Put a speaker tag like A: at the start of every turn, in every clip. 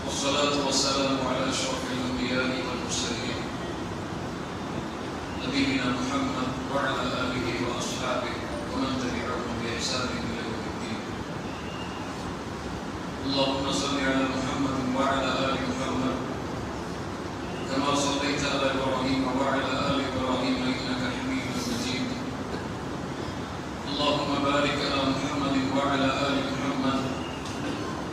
A: والصلاة والسلام على أشرف الأنبياء والمرسلين نبينا محمد وعلى آله وأصحابه ومن تبعهم بإحسان إلى يوم الدين. اللهم صل على محمد وعلى آل محمد كما صليت على إبراهيم وعلى آل إبراهيم إنك حميد مجيد. اللهم بارك على محمد وعلى آل محمد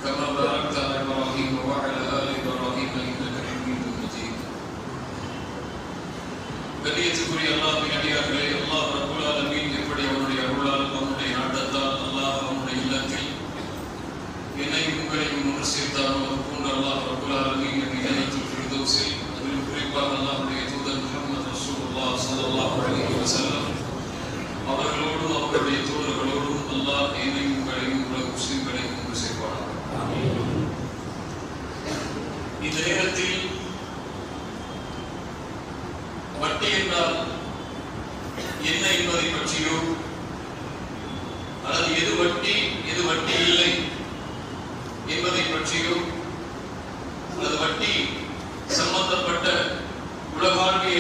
A: كما باركت على إبراهيم وعلى آل إبراهيم إنك حميد مجيد. கண்ணியத்துக்குரிய அல்லாஹ்வின் அடியார்களே, அல்லாஹ் ரப்பல் ஆலமீன் எப்படி அவருடைய அருளால் அவருடைய நாட்டத்தால் அல்லாஹ் அவருடைய இல்லத்தில் என்னையும் உங்களையும் ஒன்று சேர்த்தானோ அதுபோன்று அல்லாஹ் ரப்பல் ஆலமீன் ஜன்னத்துல் ஃபிர்தௌஸில் அதிலும் குறிப்பாக அல்லாஹ்வுடைய தூதர் முஹம்மது ரசூலுல்லாஹ் ஸல்லல்லாஹு அலைஹி வஸல்லம் அவர்களோடும் அவருடைய தோழர்களோடும் அல்லாஹ் என்னையும் உங்களையும் உலக முஸ்லிம்களையும் ஒன்று சேர்ப்பானாக. இந்த நேரத்தில் வட்டி என்றால் என்ன என்பதை பற்றியோ அல்லது எது வட்டி இல்லை என்பதை பற்றியோ அல்லது வட்டி சம்பந்தப்பட்ட உலகாண்டிய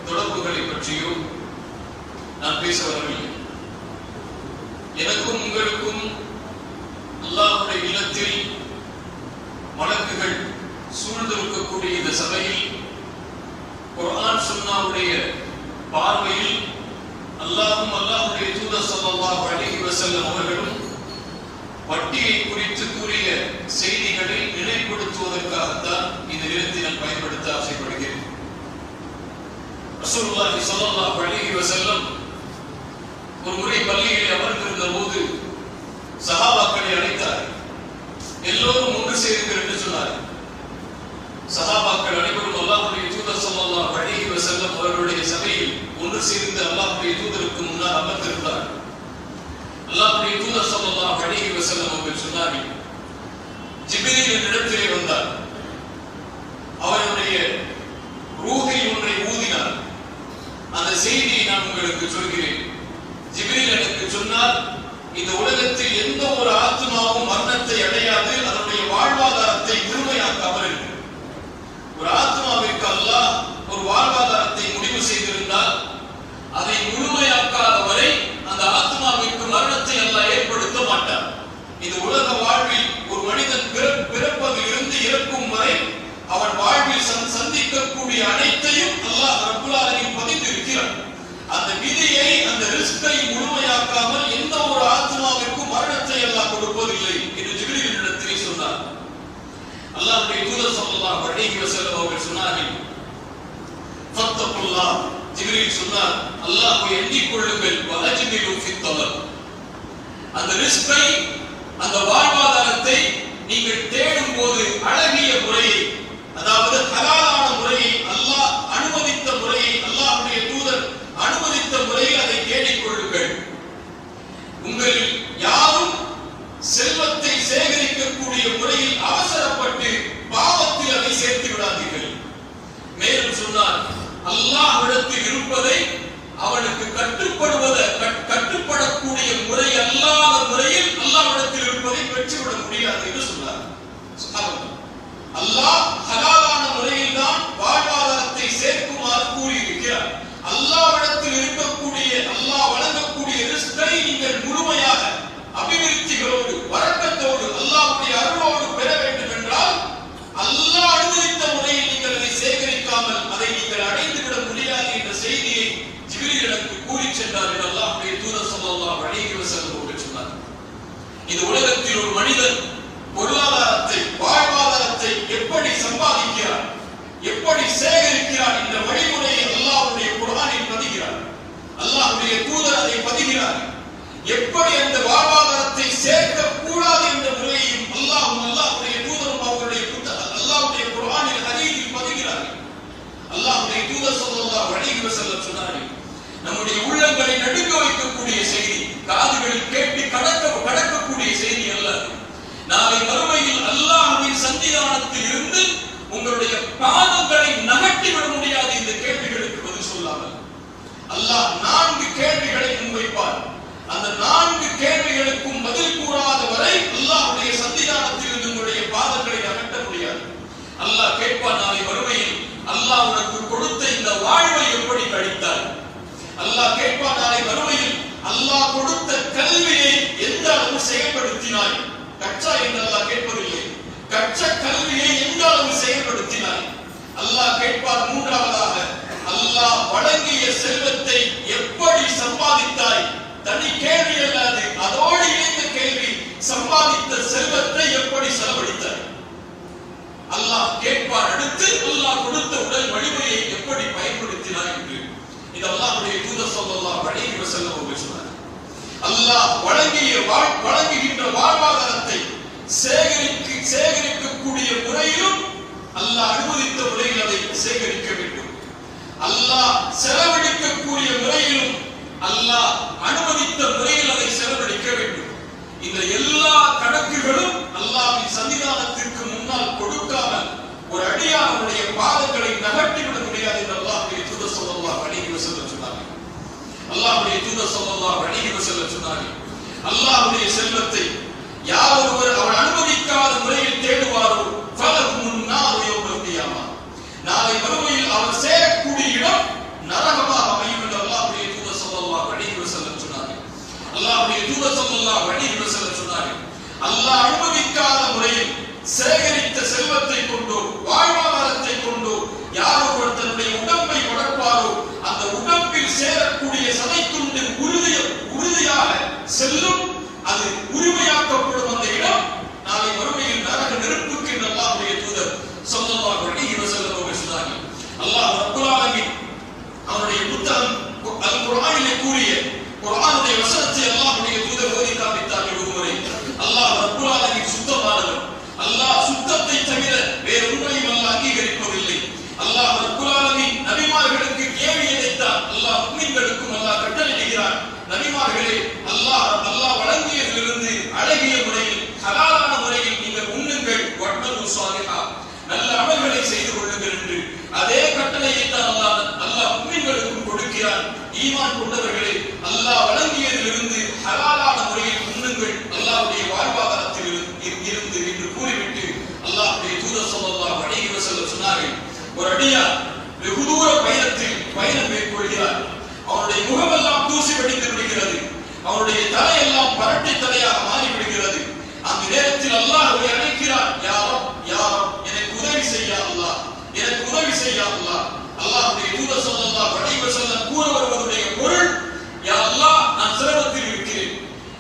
A: தொடர்புகளை பற்றியோ நான் பேச வரவில்லை. எனக்கும் உங்களுக்கும் அல்லாஹ்வுடைய இல்லத்தில் மலக்குகள் சூழ்ந்திருக்கக்கூடிய இந்த சபையில் குர்ஆன் சுன்னாவுடைய பார்வையில் அல்லாஹ்வும் அல்லாஹ்வுடைய தூதர் ஸல்லல்லாஹு அலைஹி வஸல்லம் அவர்களும் வட்டியை குறித்து கூறிய செய்திகளை நினைவுபடுத்துவதற்காகத்தான் இந்த நேரத்தை நான் பயன்படுத்த ஆசைப்படுகிறேன். ரசூலுல்லாஹி ஸல்லல்லாஹு அலைஹி வஸல்லம் ஒரு முறை பள்ளியிலே அமர்ந்திருந்த போது சஹாபாக்களை அழைத்தார். எல்லோரும் ஒன்று சேருங்கள் என்று சொன்னார். சஹாபாக்கள் அனைவரும் அல்லாஹ்வுடைய தூதர் ஸல்லல்லாஹு அலைஹி வஸல்லம் அவர்களுடைய சபையில் ஒன்று சேர்ந்து அல்லாஹ்வுடைய தூதருக்கு முன்னால் அமர்ந்திருந்தார். அல்லாஹ்வுடைய தூதர் ஸல்லல்லாஹு அலைஹி வஸல்லம் அவர்கள் சொன்னார்கள், ஜிப்ரீல் என்னிடத்திலே வந்தார். அவருடைய ரூஹில் ஒன்றை ஊதினார். அந்த செய்தியை நான் உங்களுக்கு சொல்கிறேன். ஜிப்ரீல் எனக்கு சொன்னார், இந்த உலகத்தில் எந்த ஒரு ஆத்மாவும் மரணத்தை அடையாது, அதனுடைய வாழ்வாதாரத்தை முழுமையாக்காமல் இருக்கு. ஒரு ஆத்மாவிற்கு அல்லாஹ் ஒரு வாழ்வாதாரத்தை முடிவு செய்திருந்தால் அதை முழுமையாக்காத வரை அந்த ஆத்மாவிற்கு மரணத்தை அல்லாஹ் ஏற்படுத்த மாட்டார். இந்த உலக வாழ்வில் ஒரு மனிதன் பிறப்பதில் இருந்து இறக்கும் வரை அவன் வாழ்வில் சந்திக்கக்கூடிய அனைத்தையும் அல்லாஹ் ரப்பல் ஆலமீன் பதிந்திருக்கிறார். அந்த விதியை, அந்த ரிஸ்கை முழுமையாக்காமல் எந்த ஒரு ஆத்மாவிற்கும் மரணத்தை அல்லாஹ் கொடுப்பதில்லை என்று ஜிப்ரீல் இடத்திலே சொன்னார். அல்லாஹ்வுடைய தூதர் ஸல்லல்லாஹு அலைஹி வஸல்லம் அவர்கள் சொன்னார்கள், ஃபத்தகுல்லாஹ். ஜிப்ரீல் சொன்னார், அல்லாஹ்வை எண்ணிக் கொள்ளுங்கள், வஅஜ்மிலு ஃபித் தலப். அந்த ரிஸ்கை, அந்த வாழ்வாதாரத்தை நீங்கள் தேடும் போது அழகிய முறையை, அதாவது ஹலாலான முறையை, அல்லாஹ் அனுமதித்த முறையை, அல்லாஹ்வுடைய தூதர் அனுமதித்த முறையில் அதை தேடிக் கொள்ளுங்கள். உங்களில் யாரும் செல்வத்தை சேகரிக்கக்கூடிய முறையில் அவசரப்பட்டு பாவத்தில் அதை சேர்த்து விடாதீர்கள். மேலும் சொன்னார், அல்லாஹ்விடத்தில் இருப்பதை அவனுக்கு கட்டுப்படக்கூடிய முறை அல்லாத முறையில் அல்லாஹ்விடத்தில் இருப்பதை பெற்றுவிட முடியாது என்று சொன்னார். அல்லாஹ் ஹலாலான முறையில் தான் வாழ்வாதாரத்தை சேர்க்குமாறு கூறியிருக்கிறார். அல்லாஹ்விடத்தில் இருக்கக்கூடிய, அல்லாஹ் வழங்கக்கூடிய ரிஸ்கை நீங்கள் முழுமையாக அபிவிருத்திகளோடு, வரக்கத்தோடு, அல்லாஹ்வுடைய அருளோடு பெற வேண்டும் என்றால் அல்லாஹ் அனுமதித்த முறையில் நீங்கள் அதை சேகரிக்காமல் அதை நீங்கள் அடைந்துவிட முடியாது என்ற செய்தியை ஜிப்ரீல் எனக்கு கூறி சென்றார் என்று அல்லாஹ்வுடைய தூதர் ஸல்லல்லாஹு அலைஹி வஸல்லம் அவர்கள் சொன்னார். இந்த உலகத்தில் ஒரு மனிதன் பொருளாதாரத்தை, வாழ்வாதாரத்தை எப்படி சம்பாதிக்கிறார், எப்படி சேகரிக்கிறார் என்ற வழிமுறையை அல்லாஹ்வுடைய குர்ஆனில் பதிகிறார். அல்லாஹ்வுடைய தூதர் அதை பதிகிறார். எப்படி அந்த வாழ்வாதாரத்தை சேர்க்க கூடாது என்ற முறையையும் அல்லாஹ்வுடைய தூதரும் அவருடைய அல்லாஹ்வுடைய குர்ஆனில் ஹதீஸில் பதிகிறார்கள். அல்லாஹ்வுடைய தூதர் ஸல்லல்லாஹு அலைஹி வஸல்லம் சொன்னார்கள், நம்முடைய உள்ளங்களை நடுங்க வைக்கக்கூடிய செய்தி, காதுகளில் கேட்டு கடக்கக்கூடிய செய்தி அல்ல. நாளை மறுமையில் அல்லாஹ்வின் சன்னிதானத்தில் இருந்து உங்களுடைய பாதங்களை நகட்டிவிட முடியாது இந்த கேள்விகளுக்கு பதில் சொல்லாமல். அல்லாஹ் 4 கேள்விகளை முன்வைக்கிறார். வைப்பார். அந்த 4 கேள்விகளுக்கும் பதில் கூறாத வரை அல்லாஹ்வுடைய சன்னிதானத்தில் உங்களுடைய பாதங்களை அகற்ற முடியாது. அல்லாஹ் கேட்பான் நாளை மறுமையில், அல்லாஹ் உனக்கு கொடுத்த இந்த வாழ்வை எப்படி கழித்தாய்? அல்லாஹ் கேட்பான் நாளை மறுமையில், அல்லாஹ் கொடுத்த கல்வியை எந்த அளவு செயல்படுத்தினாய்? கற்றா என்று அல்லாஹ் கேட்பதில்லை, கற்ற கல்வியை எந்த அளவு செயல்படுத்தினாய்? அல்லாஹ் கேட்பார் மூன்றாவதாக, அல்லாஹ் வழங்கிய செல்வத்தை எப்படி சம்பாதித்தாய்? தனி கேள்வி அல்லாது அதோடு இணைந்த கேள்வி, சம்பாதித்த செல்வத்தை எப்படி செலவழித்தாய்? அல்லாஹ் கேட்பார். அடுத்து அல்லாஹ் கொடுத்த உடல் வலிமையை எப்படி பயன்படுத்தினாய் என்று. இது அல்லாஹ்வுடைய தூதர் ஸல்லல்லாஹு அலைஹி வஸல்லம் அவர்கள் சொன்னார். அல்லாஹ் வழங்குகின்ற வாழ்வாதாரத்தை சேகரிக்கக்கூடிய முறையிலும் அல்லாஹ் அனுமதித்த முறையில் அதை சேகரிக்க வேண்டும். அல்லாஹ் செலவழிக்கக்கூடிய முறையிலும் அல்லாஹ் அனுமதித்த முறையில் அதை செலவழிக்க வேண்டும். இந்த எல்லா கணக்குகளும் அல்லாஹ்வின் சன்னிதானத்திற்கு முன்னால் கொடுக்காமல் ஒரு அடியானுடைய பாதங்களை நகர்த்திவிட முடியாது என்று அல்லாஹ்வுடைய தூதர் ஸல்லல்லாஹு அலைஹி வஸல்லம் சொன்னார்கள். அல்லாஹ்வுடைய தூதர் ஸல்லல்லாஹு அலைஹி வஸல்லம் சொன்னார்கள், அல்லாஹ்வுடைய செல்வத்தை யார் ஒருவர் அவர் அனுமதிக்காத முறையில் தேடுவாரோ ஃபலஹுன் நாரு யௌமல் கியாமா, நாளை மறுமையில் அவர் சேரக்கூடிய இடம் நரகமாக அமையும் என்று அல்லாஹ்வுடைய தூதர் ஸல்லல்லாஹு அலைஹி வஸல்லம் சொன்னார்கள். அல்லாஹ்வுடைய தூதர் ஸல்லல்லாஹு அலைஹி வஸல்லம் சொன்னார்கள், அல்லாஹ் அனுமதிக்காத முறையில் சேகரித்த செல்வத்தை கொண்டோ வாழ்வாதாரத்தை கொண்டோ யார் ஒருவர் தன்னுடைய உடம்பை வளர்ப்பாரோ அந்த உடம்பில் சேரக்கூடிய சதைத்துண்டு உறுதியாக செல்லும், அது உரிமையாக்கப்படும். அந்த இடம் நாளை மறுமையில் நரக நெருப்புக்கு என்று அல்லாஹ்வுடைய தூதர் ஸல்லல்லாஹு அலைஹி வஸல்லம் அவர்கள் சொன்னார்கள். அல்லாஹ் ரப்பல் ஆலமீன் அவருடைய புத்தகம் அல் குர்ஆனிலே கூறிய குர்ஆனுடைய வசனத்தை அல்லாஹ்வுடைய தூதர் ஓதி காண்பித்தார்கள் ஒருமுறை. அல்லாஹ் ரப்பல் ஆலமீன் சுத்தமானவர். அல்லாஹ் சுத்தத்தை தவிர வேறு ஒன்றையும் அல்லாஹ் அங்கீகரிப்பதில்லை. அல்லாஹ் ரப்பல் ஆலமீன் நபிமார்களுக்கு ஏவியதைத்தான் அல்லாஹ் முஃமின்களுக்கும் அல்லாஹ் கட்டளையிடுகிறார். நபிமார்களே, அல்லாஹ் வழங்கியதிலிருந்து அழகிய முறையில் ஹலாலான முறையில் நீங்கள் உண்ணுங்கள், வஅமலு ஸாலிஹா, நல்ல அமல்களை செய்து கொள்ளுங்கள் என்று அதே கட்டளையை தான் அல்லாஹ் முஃமின்களுக்கும் கொடுக்கிறார். ஈமான் கொண்டவர்களே, அல்லாஹ் வழங்கியதிலிருந்து ஹலாலான முறையில் உண்ணுங்கள், அல்லாஹ்வுடைய வாழ்வாதாரத்தில் இருந்து என்று கூறிவிட்டு அல்லாஹ்வுடைய தூதர் ஸல்லல்லாஹு அலைஹி வஸல்லம் சொன்னார்கள், ஒரு அடியார் வெகு தூர பயணம் மேற்கொள்கிறார். அவனுடைய முகமெல்லாம் தூசி படிந்து விடுகிறது, அவனுடைய தலையெல்லாம் பரட்டை தலையாக மாறிவிடுகிறது. அந்த நேரத்தில் அல்லாஹ் அவரை அழைக்கிறார், யா ரப், எனக்கு உதவி செய்ய அல்லாஹ், எனக்கு உதவி செய்ய அல்லாஹ். அல்லாஹ்வுடைய தூதர் ஸல்லல்லாஹு அலைஹி வஸல்லம் கூற வருவதுடைய பொருள், யா அல்லாஹ் நான் சிரமத்தில் இருக்கிறேன்,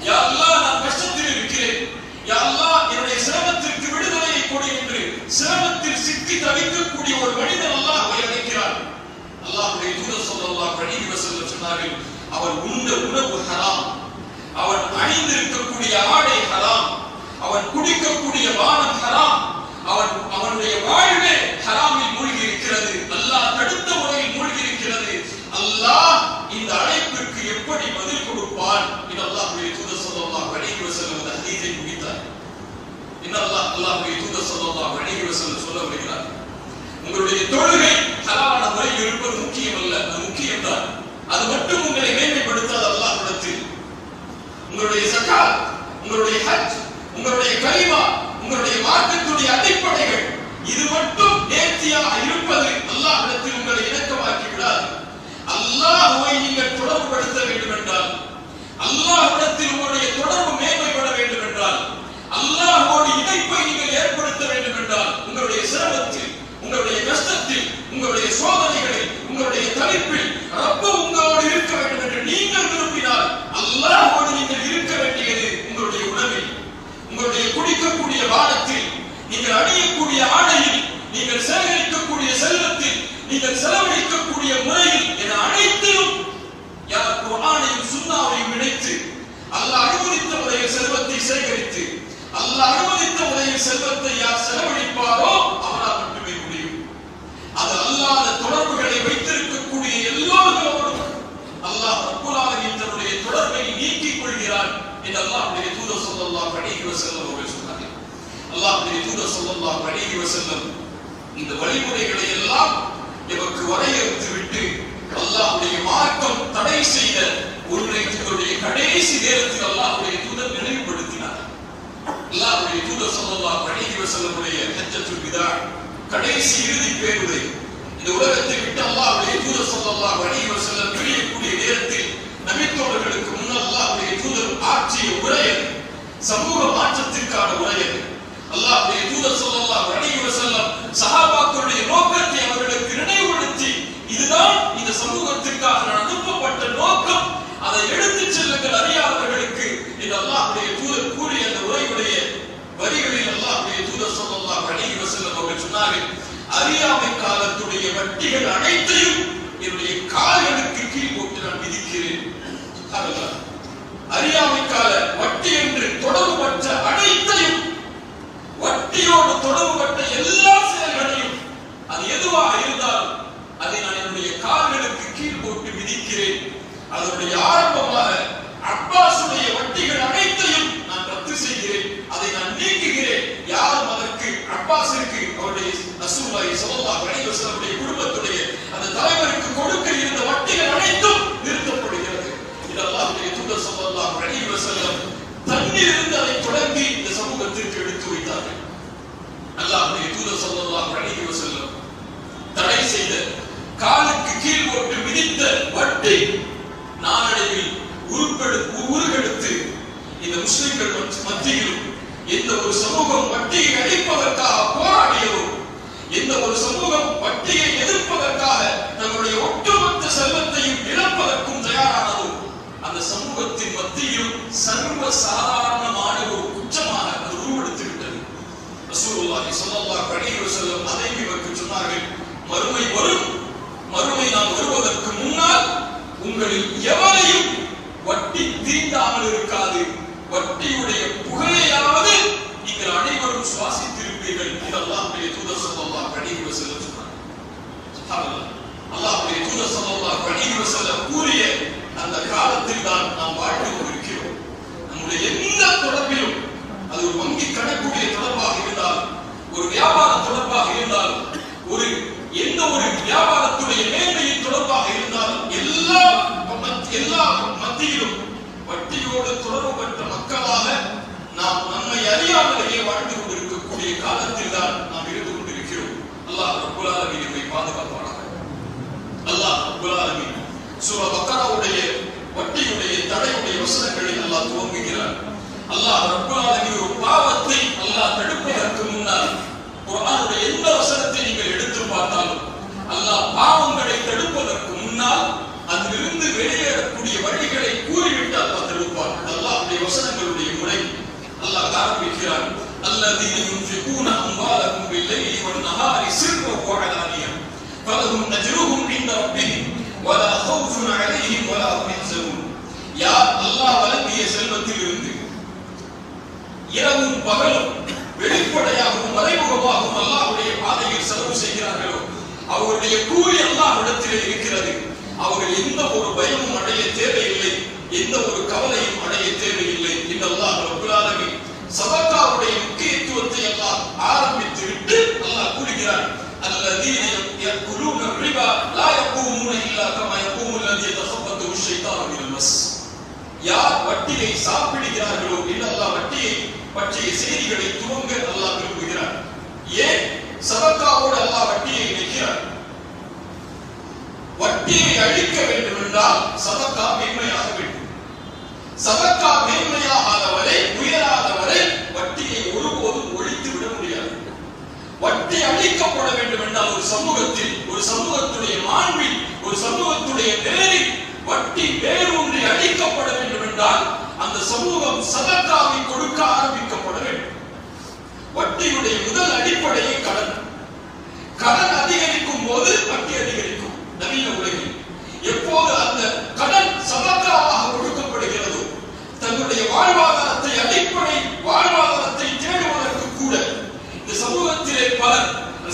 A: யா அல்லாஹ் நான் கஷ்டத்தில் இருக்கிறேன், யா அல்லாஹ் என்னுடைய சிரமத்திற்கு விடுதலையை கொடு என்று சிரமத்தில் சிக்கி தவிக்கக்கூடிய ஒரு மனிதன் அல்லாஹ் அவரை அழைக்கிறார். அல்லாஹ்வுடைய தூதர் ஸல்லல்லாஹு அலைஹி வஸல்லம் சொன்னார்கள், அவன் உண்ட உணவு ஹராம், அவன் அணிந்திருக்கக்கூடிய ஆடை ஹராம், அவன் குடிக்கக்கூடிய பானம் ஹராம், அவனுடைய வாழ்வே ஹராமில் மூழ்கி இருக்கிறது, அல்லாஹ் தடுத்த முறையில் மூழ்கி இருக்கிறது. அல்லாஹ் இந்த அழைப்பிற்கு எப்படி பதில் கொடுப்பான் என்று அல்லாஹ்வுடைய தூதர் ஸல்லல்லாஹு அலைஹி வஸல்லம் அந்த ஹதீஸை முடித்தார். அல்லாஹ்வுடைய தூதர் ஸல்லல்லாஹு அலைஹி வஸல்லம் சொல்ல வருகிறார், உங்களுடைய தொழுகை ஹலாலான முறையில் இருப்பது முக்கியம் அல்ல, அது முக்கியம்தான். அது மட்டும் உங்களை மேன்மைப்படுத்தாது அல்லாஹ்விடத்தில். உங்களுடைய ஸகாத், உங்களுடைய ஹஜ், உங்களுடைய கலிமா, உங்களுடைய மார்க்கத்துடைய அடிப்படைகள் இது மட்டும் நேர்த்தியாக இருப்பது அல்லாஹ்விடத்தில் உங்களை இணக்கமாக்கி விடாது. அல்லாஹ்வை நீங்கள் தொடர்புபடுத்த வேண்டும் என்றால், அல்லாஹ்விடத்தில் உங்களுடைய தொடர்பு மேன்மைப்பட வேண்டும் என்றால், அல்லாஹ்வோடு இணைப்பை நீங்கள் ஏற்படுத்த வேண்டும் என்றால், உங்களுடைய சிரமத்தில், உங்களுடைய கஷ்டத்தில், உங்களுடைய சோதனைகளில், உங்களுடைய தவிப்பில் ரப்பு உங்களோடு இருக்க வேண்டும் என்று நீங்கள் விரும்பினால், அல்லாஹ்வோடு நீங்கள் இருக்க வேண்டியது உங்களுடைய உணவில், உங்களுடைய குடிக்கக்கூடிய பானத்தில், நீங்கள் அணியக்கூடிய ஆடையில், நீங்கள் சேகரிக்கக்கூடிய செல்வத்தில், நீங்கள் செலவழிக்கக்கூடிய முறையில் என அனைத்திலும் யார் குர்ஆனையும் சுன்னாவையும் இணைத்து அல்லாஹ் அனுமதித்த முறையில் செல்வத்தை சேகரித்து அல்லாஹ் அனுமதித்த முறையில் செல்வத்தை யார் செலவழிப்பாரோ அவரால் மட்டுமே முடியும். அது அல்லாத தொடர்புகளை வைத்திருக்கக்கூடிய எல்லோர்களோடும் அல்லாஹ் ரப்பல் ஆலமீன் தன்னுடைய தொடர்பை நீக்கிக் கொள்கிறார் என்று அல்லாஹ்வுடைய தூதர் ஸல்லல்லாஹு அலைஹி வஸல்லம் அவர்கள் சொன்னார்கள். அல்லாஹ்வுடைய தூதர் ஸல்லல்லாஹு அலைஹி வஸல்லம் இந்த வழிமுறைகளை எல்லாம் எமக்கு வரையறுத்து விட்டு அல்லாஹ்வுடைய மார்க்கம் தடை செய்த ஒன்றை தூதர் ஸல்லல்லாஹு அலைஹி வஸல்லமுடைய ஹஜ்ஜத்துல் விதா கடைசி இறுதி பேருரை. இந்த உலகத்தை விட்டு அல்லாஹ்வுடைய தூதர் ஸல்லல்லாஹு அலைஹி வஸல்லம் பிரியக்கூடிய நேரத்தில் நபித்தோழர்களுக்கு முன்னால் அல்லாஹ்வுடைய தூதர் ஆற்றிய உரை, சமூக மாற்றத்திற்கான உரை. அல்லாஹ்வுடைய தூதர் ஸல்லல்லாஹு அலைஹி வஸல்லம் சஹாபாக்களுடைய நோக்கத்தை அவர்களுக்கு நினைவுபடுத்தி, இதுதான் இந்த சமூகத்திற்காக நான் அனுப்பப்பட்ட நோக்கம், அதை எடுத்துச் செல்லுங்கள் அறியாதவர்களுக்கு இந்த அல்லாஹ்வுடைய தூதர் கூறிய அந்த உரையுடைய வரிகளில் அல்லாஹ்வுடைய தூதர் ஸல்லல்லாஹு அலைஹி வஸல்லம் அவர்கள் சொன்னார்கள், அறியாமை காலத்துடைய வட்டிகள் அனைத்தையும் என்னுடைய கால்களுக்கு கீழ் போட்டு நான் விதிக்கிறேன். அறியாமை கால வட்டி என்று தொடர்புபட்ட அனைத்தையும், வட்டியோடு தொடர்புபட்ட எல்லா செயல்களையும், அது எதுவாக இருந்தாலும் அதை நான் என்னுடைய கால்களுக்கு கீழ் போட்டு விதிக்கிறேன். அதனுடைய ஆரம்பமாக அப்பாஸுடைய வட்டிகள் அனைத்தையும் நான் ரத்து செய்கிறேன், அதை நான் நீக்குகிறேன். யாரும் அதற்கு அப்பாஸிற்கு அவருடைய ரசூலுல்லாஹி ஸல்லல்லாஹு அலைஹி வஸல்லம் குடும்பத்துடைய அந்த தலைவருக்கு கொடுக்க இருந்த வட்டிகள் அனைத்தும் நிறுத்தப்படுகிறது. இது அல்லாஹ்வுடைய தூதர் ஸல்லல்லாஹு அலைஹி வஸல்லம் தண்ணீர் இருந்து அதை தொடங்கி இந்த சமூகத்திற்கு எடுத்து வைத்தார்கள். அல்லாஹ்வுடைய தூதர் ஸல்லல்லாஹு அலைஹி வஸல்லம் தடை செய்த, காலுக்கு கீழ் போட்டு விதித்த வட்டி நாளடைவில் உருவெடுத்து இந்த முஸ்லிம்கள் மத்தியிலும் எந்த ஒரு சமூகம் வட்டியை அழிப்பதற்காக போராடியதோ, எந்த ஒரு சமூகம் வட்டியை எதிர்ப்பதற்காக தங்களுடைய ஒட்டுமொத்த செல்வத்தையும் இழப்பதற்கும் தயாரானதோ, அந்த சமூகத்தின் மத்தியில் சர்வ சாதாரணமான ஒரு குற்றமாக அது உருவெடுத்து விட்டது. ரசூலுல்லாஹி ஸல்லல்லாஹு அலைஹி வஸல்லம் அதை இவருக்கு சொன்னார்கள், மறுமை வரும், மறுமை நான் வருவதற்கு முன்னால் உங்களில் எவரையும் வட்டி தீண்டாமல் இருக்காது, வட்டியுடைய புகையாவது நீங்கள் அனைவரும் சுவாசித்திருப்பீர்கள். இது அல்லாஹ்வுடைய தூதர் ஸல்லல்லாஹு அலைஹி வஸல்லம் சொன்னார். சுப்ஹானல்லாஹ். அல்லாஹ்வுடைய தூதர் ஸல்லல்லாஹு அலைஹி வஸல்லம் கூறிய அந்த காலத்தில் தான் நாம் வாழ்ந்து கொண்டிருக்கிறோம். நம்முடைய எந்த தொடர்பிலும், அது ஒரு வங்கி கணக்குடைய தொடர்பாக இருந்தாலும், ஒரு வியாபார தொடர்பாக இருந்தாலும், எந்த ஒரு வியாபாரத்துடைய மேன்மையின் தொடர்பாக இருந்தாலும், எல்லா மத்தியிலும் வட்டியோடு தொடர்புபட்ட மக்களாக நாம் நம்மை அறியாமலேயே வாழ்ந்து கொண்டிருக்கக்கூடிய காலத்தில் தான் நாம் இருந்து கொண்டிருக்கிறோம். அல்லாஹ் ரப்பல் ஆலமீன் நம்மை பாதுகாப்பானாக. அல்லாஹ் ரப்பல் ஆலமீன் சூரா பக்கராவுடைய வட்டியுடைய தடையுடைய வசனங்களை அல்லாஹ் துவங்குகிறார். அல்லாஹ் ரப்பல் ஆலமீன் ஒரு பாவத்தை அல்லாஹ் தடுப்பதற்கு முன்னால் குர்ஆனுடைய எந்த வசனத்தை நீங்கள் எடுத்து பார்த்தாலும் அல்லாஹ் பாவங்களை தடுப்பதற்கு முன்னால் அதிலிருந்து வெளியேறக்கூடிய வழிகளை கூறிவிட்டு அல்லாஹ் தடுப்பார். அல்லாஹ்வுடைய வசனங்களுடைய முறை அல்லாஹ் ஆரம்பிக்கிறார், அல்லதீன யுன்ஃபிகூன அம்வாலஹும் பில்லைலி வன்-நஹாரி சிர்ரன் வ அலானியா ஃபலஹும் அஜ்ருஹும் இன்த ரப்பிஹிம் வலா கௌஃபுன் அலைஹிம் வலா ஹும் யஹ்சனூன். யார் அல்லாஹ் வழங்கிய செல்வத்திலிருந்து இரவும் பகலும் வெளிப்படையாகவும் மறைமுகமாகவும் அல்லாஹ்வுடைய பாதையில் செலவு செய்கிறார்களோ, அவருடைய கூலி அல்லாஹ்விடத்திலே இருக்கிறது. அவர்கள் எந்த ஒரு பயமும் அடைய தேவையில்லை, எந்த ஒரு கவலையும் அடைய தேவையில்லை. இந்த அல்லாஹ் ரப்பல் ஆலமீன் சதகாவுடைய முக்கியத்துவத்தை அல்லாஹ் ஆரம்பித்து விட்டு அல்லாஹ் கூறுகிறார், அல்லதீன யக்குலூன ரிபா லா யகூமுன இல்லா கமா யகூமு அல்லதி யதகப்பது ஷைத்தானு மினல் மஸ். யார் வட்டியை சாப்பிடுகிறார்களோ என்று அல்லாஹ் வட்டியை பற்றிய செய்திகளை துவங்க அல்லாஹ் விரும்புகிறார். ஏன் சதகாவோடு அல்லாஹ் வட்டியை வைக்கிறார்? வட்டியை அழிக்க வேண்டும் என்றால் சதகா மேன்மையாக வேண்டும். சதகா மேன்மையாகாத வரை, உயராத வரை வட்டியை ஒருபோதும் ஒழித்து விட முடியாது. வட்டி அழிக்கப்பட வேண்டும் என்றால் ஒரு சமூகத்தில், ஒரு சமூகத்துடைய மாண்பில், ஒரு சமூகத்துடைய நேரில் வட்டி வேரூன்றி அழிக்கப்பட வேண்டும் என்றால் அந்த சமூகம் சதகாவை கொடுக்க ஆரம்பிக்கப்பட வேண்டும். வட்டியுடைய முதல் அடிப்படையை கடன். கடன் அதிகரிக்கும் போது வட்டி அதிகரிக்கும். நவீன உலகில் எப்போது அந்த கடன் சதகாவாக கொடுக்கப்படுகிறதோ, தன்னுடைய வாழ்வாதாரத்தை, அடிப்படை வாழ்வாதாரத்தை தேடுவதற்கு கூட இந்த சமூகத்திலே பலர்,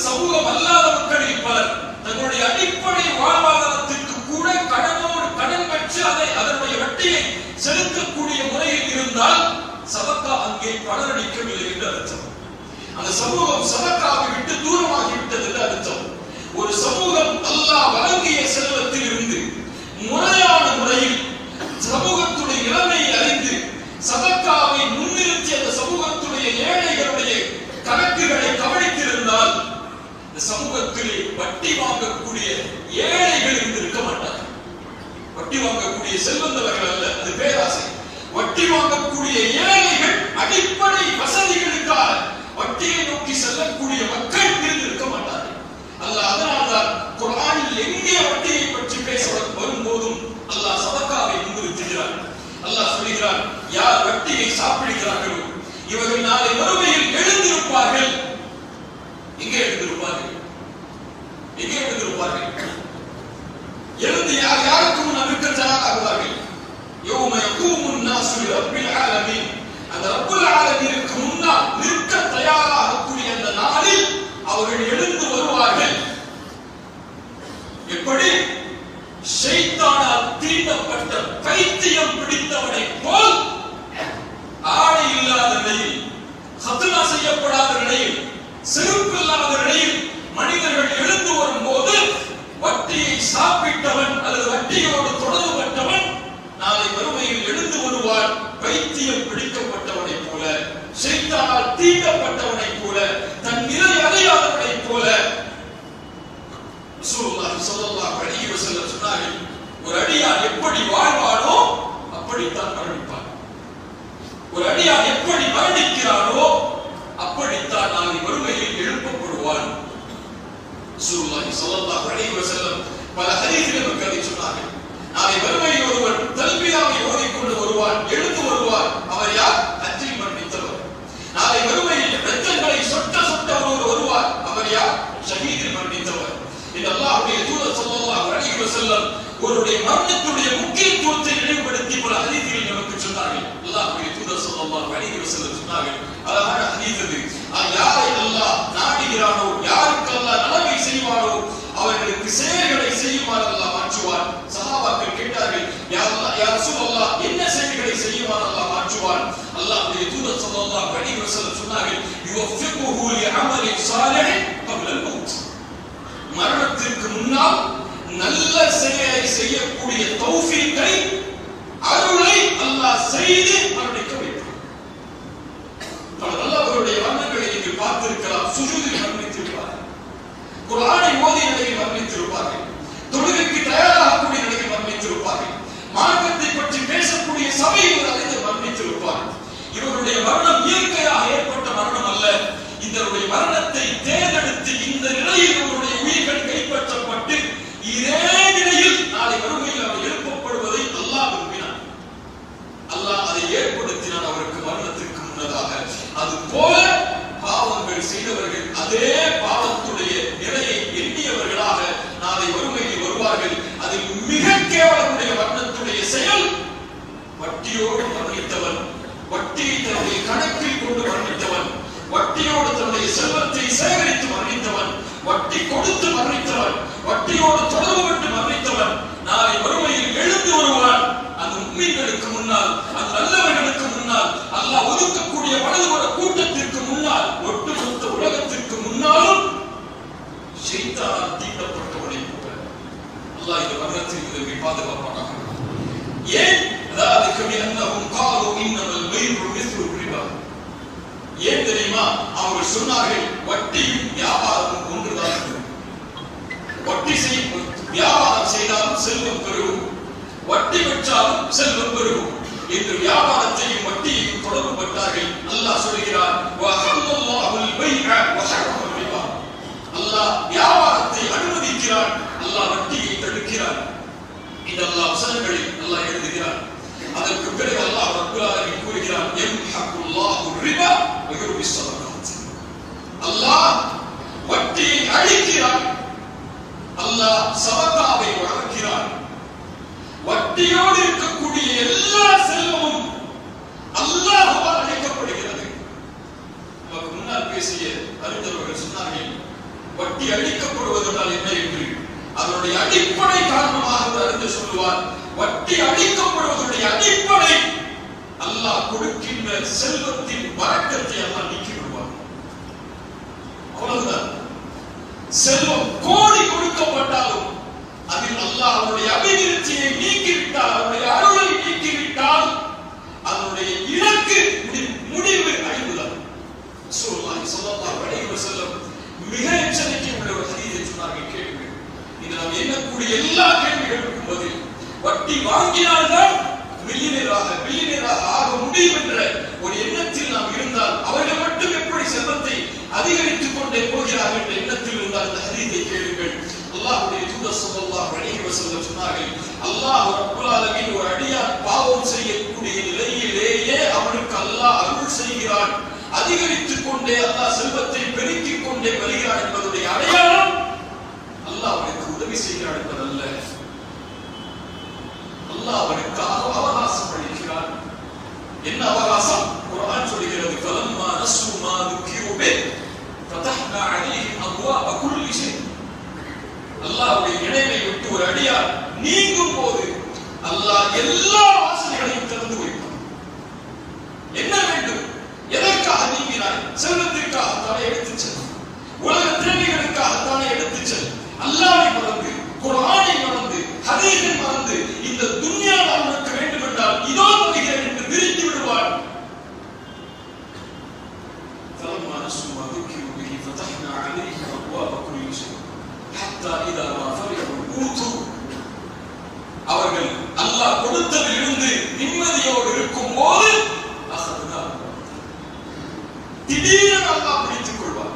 A: சமூகம் அல்லாத மக்களில் பலர் தன்னுடைய அடிப்படை வாழ்வாதாரத்திற்கு கூட கடன் பெற்று அதனுடைய வட்டியை செலுத்தக்கூடிய முறையில் இருந்தால் சதகா அங்கே பலனளிக்கவில்லை என்று அர்த்தம். அந்த சமூகம் சதகாவை விட்டு தூரமாகிவிட்டது என்று அர்த்தம். ஒரு சமூகம் அல்லாஹ் வழங்கிய செல்வத்தில் இருந்து முறையான முறையில் சமூகத்துடைய நிலைமையை அறிந்து சதகாவை முன்னிறுத்தி அந்த சமூகத்துடைய ஏழைகளுடைய வட்டி வாங்கக்கூடிய செல்வந்தவர்கள் அல்ல, அது பேராசை. வட்டி வாங்கக்கூடிய ஏழைகள் அடிப்படை வசதிகளுக்காக வட்டியை நோக்கி செல்லக்கூடிய மக்கள் இருந்திருக்க மாட்டார்கள். அல்லாஹ் அதனால்தான் குர்ஆனில் எங்கே வட்டியை பற்றி பேச வரும்போதும் அல்லாஹ் சதகாவை முன்னிறுத்துகிறார். அல்லாஹ் சொல்கிறார், யார் வட்டியை சாப்பிடுகிறார்களோ இவர்கள் நாளை மறுமையில் எழுந்திருப்பார்கள். எங்கே எழுந்திருப்பார்கள்? எங்கே எழுந்திருப்பார்கள்? எழுந்து யாருக்கு முன் நிற்க தயாராகுவார்கள்? யௌம யகூமுன் நாஸு லிரப்பில் ஆலமீன். அந்த ரப்புல் ஆலமீனுக்கு முன்னால் நிற்க தயாராகக்கூடிய அந்த நாளில் அவர்கள் எழுந்து வருவார்கள். எப்படி? ஷைத்தானால் தீண்டப்பட்ட பைத்தியம் பிடித்தவனை போல் ஆடை இல்லாத நிலையில், ஹத்னா செய்யப்படாத நிலையில், செருப்பு இல்லாத நிலையில் மனிதர்கள் எழுந்து வரும்போது வட்டியை சாப்பிட்டவன் அல்லது வட்டியோடு தொடர்பு பட்டவன் நாளை மறுமையில் எழுந்து வருவான் பைத்தியம் பிடிக்கப்பட்டவனை போல, ஷைத்தானால் தீண்டப்பட்டவனை போல, தன் நிலை அறியாதவனை போல. ரசூலுல்லாஹி ஸல்லல்லாஹு அலைஹி வஸல்லம் சொன்னார்கள், ஒரு அடியான் எப்படி வாழ்வானோ அப்படித்தான் மரணிப்பான். ஒரு அடியான் எப்படி மரணிக்கிறானோ அப்படித்தான் நாளை மறுமையில் எழுப்பப்படுவான். ரசூலுல்லாஹி ஸல்லல்லாஹு அலைஹி வஸல்லம் பல ஹதீஸில் நமக்கு அதை சொன்னார்கள். நாளை மறுமையில் ஒருவர் தல்பியாவை ஓதிக்கொண்டு வருவார், எழுந்து வருவார். அவர் யார்? ஹஜ்ஜில் மரணித்தவர். நாளை மறுமையில் இரத்தங்களை சொட்ட சொட்ட ஒருவர் வருவார். அவர் யார்? ஷஹீதில் மரணித்தவர். இந்த அல்லாஹ்வுடைய தூதர் ஸல்லல்லாஹு அலைஹி வஸல்லம் ஒருவருடைய மரணத்துடைய முக்கியத்துவத்தை நினைவுபடுத்தி பல ஹதீஸில் நமக்கு சொன்னார்கள். அல்லாஹ்வுடைய தூதர் ஸல்லல்லாஹு அலைஹி வஸல்லம் சொன்னார்கள், அழகான ஹதீஸ் அது. யாரை அல்லாஹ் நாடுகிறானோ, யாருக்கு அல்லாஹ் நலவை செய்வானோ அவர்களுக்கு செயல்களை செய்யுமாறு அல்லாஹ் மாற்றுவான். சஹாபாக்கள் கேட்டார்கள், யா அல்லாஹ், யா ரசூலல்லாஹ், என்ன செயல்களை செய்யுமாறு அல்லாஹ் மாற்றுவான்? அல்லாஹ்வுடைய தூதர் ஸல்லல்லாஹு அலைஹி வஸல்லம் சொன்னார்கள், யுவஃபிகுஹு லிஅமலின் ஸாலிஹ் قبل الموت. மரணத்திற்கு முன்னால் நல்ல செயலை செய்யக்கூடிய தௌஃபீக்கை, அருளை அல்லாஹ் செய்து மரணிக்க வைப்பான். நல்லவருடைய வண்ணங்களை நீங்கள் பார்த்திருக்கலாம். சுஜூதில் மரணித்திருப்பார்கள், குர்ஆனை ஓதிய நிலையில் மரணித்திருப்பார்கள், தொழுகைக்கு தயாராகக்கூடிய நிலையில் மரணித்திருப்பார்கள், மார்க்கத்தை பற்றி பேசக்கூடிய சபையில் ஒரு அறிஞர் மரணித்திருப்பார்கள். இவருடைய மரணம் இயற்கையாக ஏற்பட்ட மரணம் அல்ல. இதனுடைய மரணத்தை தேர்ந்தெடுத்து இந்த நிலையில் அவருடைய உயிர்கள் கைப்பற்றப்பட்டு இதே நிலையில் நாளை மறுமையில் அவர் எழுப்பப்படுவதை அல்லாஹ் விரும்பினார். அல்லாஹ் அதை ஏற்படுத்தினான் அவருக்கு மரணத்திற்கு முன்னதாக. அது போல பாவங்கள் செய்தவர்கள் அதே பாவத்துடைய நிலையை எண்ணியவர்களாக நாளை மறுமையில் வருவார்கள். அதில் மிக கேவலமுடைய மரணத்துடைய செயல் வட்டியோடு மரணித்தவன், வட்டியை தன்னுடைய கணக்கில் கொண்டு மரணித்தவன், வட்டியோடு தன்னுடைய செல்வத்தை சேகரித்து மரணித்தவன், வட்டி கொடுத்து மரணித்தவன், வட்டியோடு தொடர்பு கொண்டு மரணித்தவன் நாளை மறுமையில் எழுந்து வருவான். அந்த முஃமின்களுக்கு முன்னால், அந்த நல்லவர்களுக்கு முன்னால், அல்லாஹ் ஒதுக்கக்கூடிய வலதுபுற கூட்டத்திற்கு முன்னால், ஒட்டுமொத்த உலகத்திற்கு முன்னாலும் ஷைத்தானால் தீண்டப்பட்டவனை போல அல்லாஹ் இந்த மரணத்தில் இதை பாதுகாப்பானாக. ஏன்? ذلك بأنهم قالوا إنما البيع مثل الربا. ஏன் தெரியுமா? அவர்கள் சொன்னார்கள், வட்டியும் வியாபாரமும் ஒன்றுதான். வட்டி வியாபாரம் செய்தாலும் செல்வம் பெருகும், வட்டி பெற்றாலும் செல்வம் பெருகும் என்று வியாபாரத்தையும் வட்டியையும் தொடர்பு பட்டார்கள். அல்லாஹ் சொல்கிறார், வஹல்லல்லாஹுல் பைஅ வஹர்ரம ரிபா. அல்லாஹ் வியாபாரத்தை அனுமதிக்கிறான், அல்லாஹ் வட்டியை தடுக்கிறான். இந்த அல்லாஹ் வசனங்களில் அல்லாஹ் எழுதுகிறான். அதற்கு பிறகு அல்லாஹ் ரப்பல் ஆலமீன் கூறுகிறான், யம்ஹகுல்லாஹு ரிபா வ யுர்பி ஸதகாத். அல்லாஹ் வட்டியை அழிக்கிறான், அல்லாஹ் சதகாவை வளர்க்கிறான். வட்டியோடு இருக்கக்கூடிய எல்லா செல்வமும் அல்லாஹ்வால் அழிக்கப்படுகிறது. நமக்கு முன்னால் பேசிய அறிஞர்கள் சொன்னார்கள், வட்டி அழிக்கப்படுவதென்றால் என்ன என்று. அதனுடைய அடிப்படை காரணமாக அறிந்து சொல்லுவார், வட்டி அழிக்கப்படுவதனுடைய அடிப்படை அல்லாஹ் கொடுக்கின்ற செல்வத்தின் பரக்கத்தை அல்லாஹ் நீக்கி விடுவார். அவ்வளவுதான். செல்வம் கோடி கொடுக்கப்பட்டாலும் அதில் அல்லாஹ் அவருடைய அபிவிருத்தியை நீக்கிவிட்டால், அவருடைய அருளை நீக்கிவிட்டால் அதனுடைய இலக்கு முடிவு அழிவுதான். ரசூலுல்லாஹி ஸல்லல்லாஹு அலைஹி வஸல்லம் மிக எச்சரிக்கை உள்ள ஒரு ஹதீஸை சொன்னார்கள், கேளுங்கள். இது நாம் எண்ணக்கூடிய எல்லா கேள்விகளுக்கும் பதில். வட்டி வாங்கினால்தான் மில்லியனராக ஆக முடியும் என்ற ஒரு எண்ணத்தில் நாம் இருந்தால் அவர்கள் மட்டும் எப்படி செல்வத்தை அதிகரித்துக் கொண்டே போகிறார்கள் என்ற எண்ணத்தில் இருந்தால் இந்த ஹதீஸை கேளுங்கள். அல்லாஹ்வுடைய தூதர் ஸல்லல்லாஹு அலைஹி வஸல்லம் சொன்னார்கள், அல்லாஹ் ரப்பல் ஆலமீன் ஒரு அடியான் பாவம் செய்யக்கூடிய நிலையிலேயே அவனுக்கு அல்லாஹ் அருள் செய்கிறான், அதிகரித்துக் கொண்டே அல்லாஹ் செல்வத்தை பெருக்கிக் கொண்டே வருகிறான் என்பதுடைய அடையாளம் அல்லாஹ் அவனுக்கு உதவி செய்கிறான் என்பதல்ல, அல்லாஹ் அவனுக்காக அவகாசம் அளிக்கிறான். என்ன அவகாசம்? குர்ஆன் சொல்கிறது, ஃபலம்மா நஸு மா ذُكِّرُوا بِهِ فَتَحْنَا عَلَيْهِمْ أَبْوَابَ كُلِّ شَيْءٍ. அல்லாஹ்வுடைய நினைவை விட்டு ஒரு அடியார் நீங்கும் போது அல்லாஹ் எல்லா வாசல்களையும் திறந்து வைப்பான். என்ன வேண்டும்? எதற்காக நீங்கினாய்? செல்வத்திற்காக தானே எடுத்துச் செல், உலக தேவைகளுக்காக தானே எடுத்துச் செல். அல்லாஹ்வை மறந்து, குர்ஆனை மறந்து, ஹதீஸை மறந்து இந்த துன்யாவில் உனக்கு வேண்டும் என்றால் இதோ தருகிறேன் என்று விரித்து விடுவான். فلما نسوا ما ذكروا به فتحنا عليهم أبواب كل شيء حتى إذا ما فرحوا أوتوا. அவர்கள் அல்லாஹ் கொடுத்ததிலிருந்து நிம்மதியோடு இருக்கும் போது திடீரென அல்லாஹ் பிடித்துக் கொள்வார்.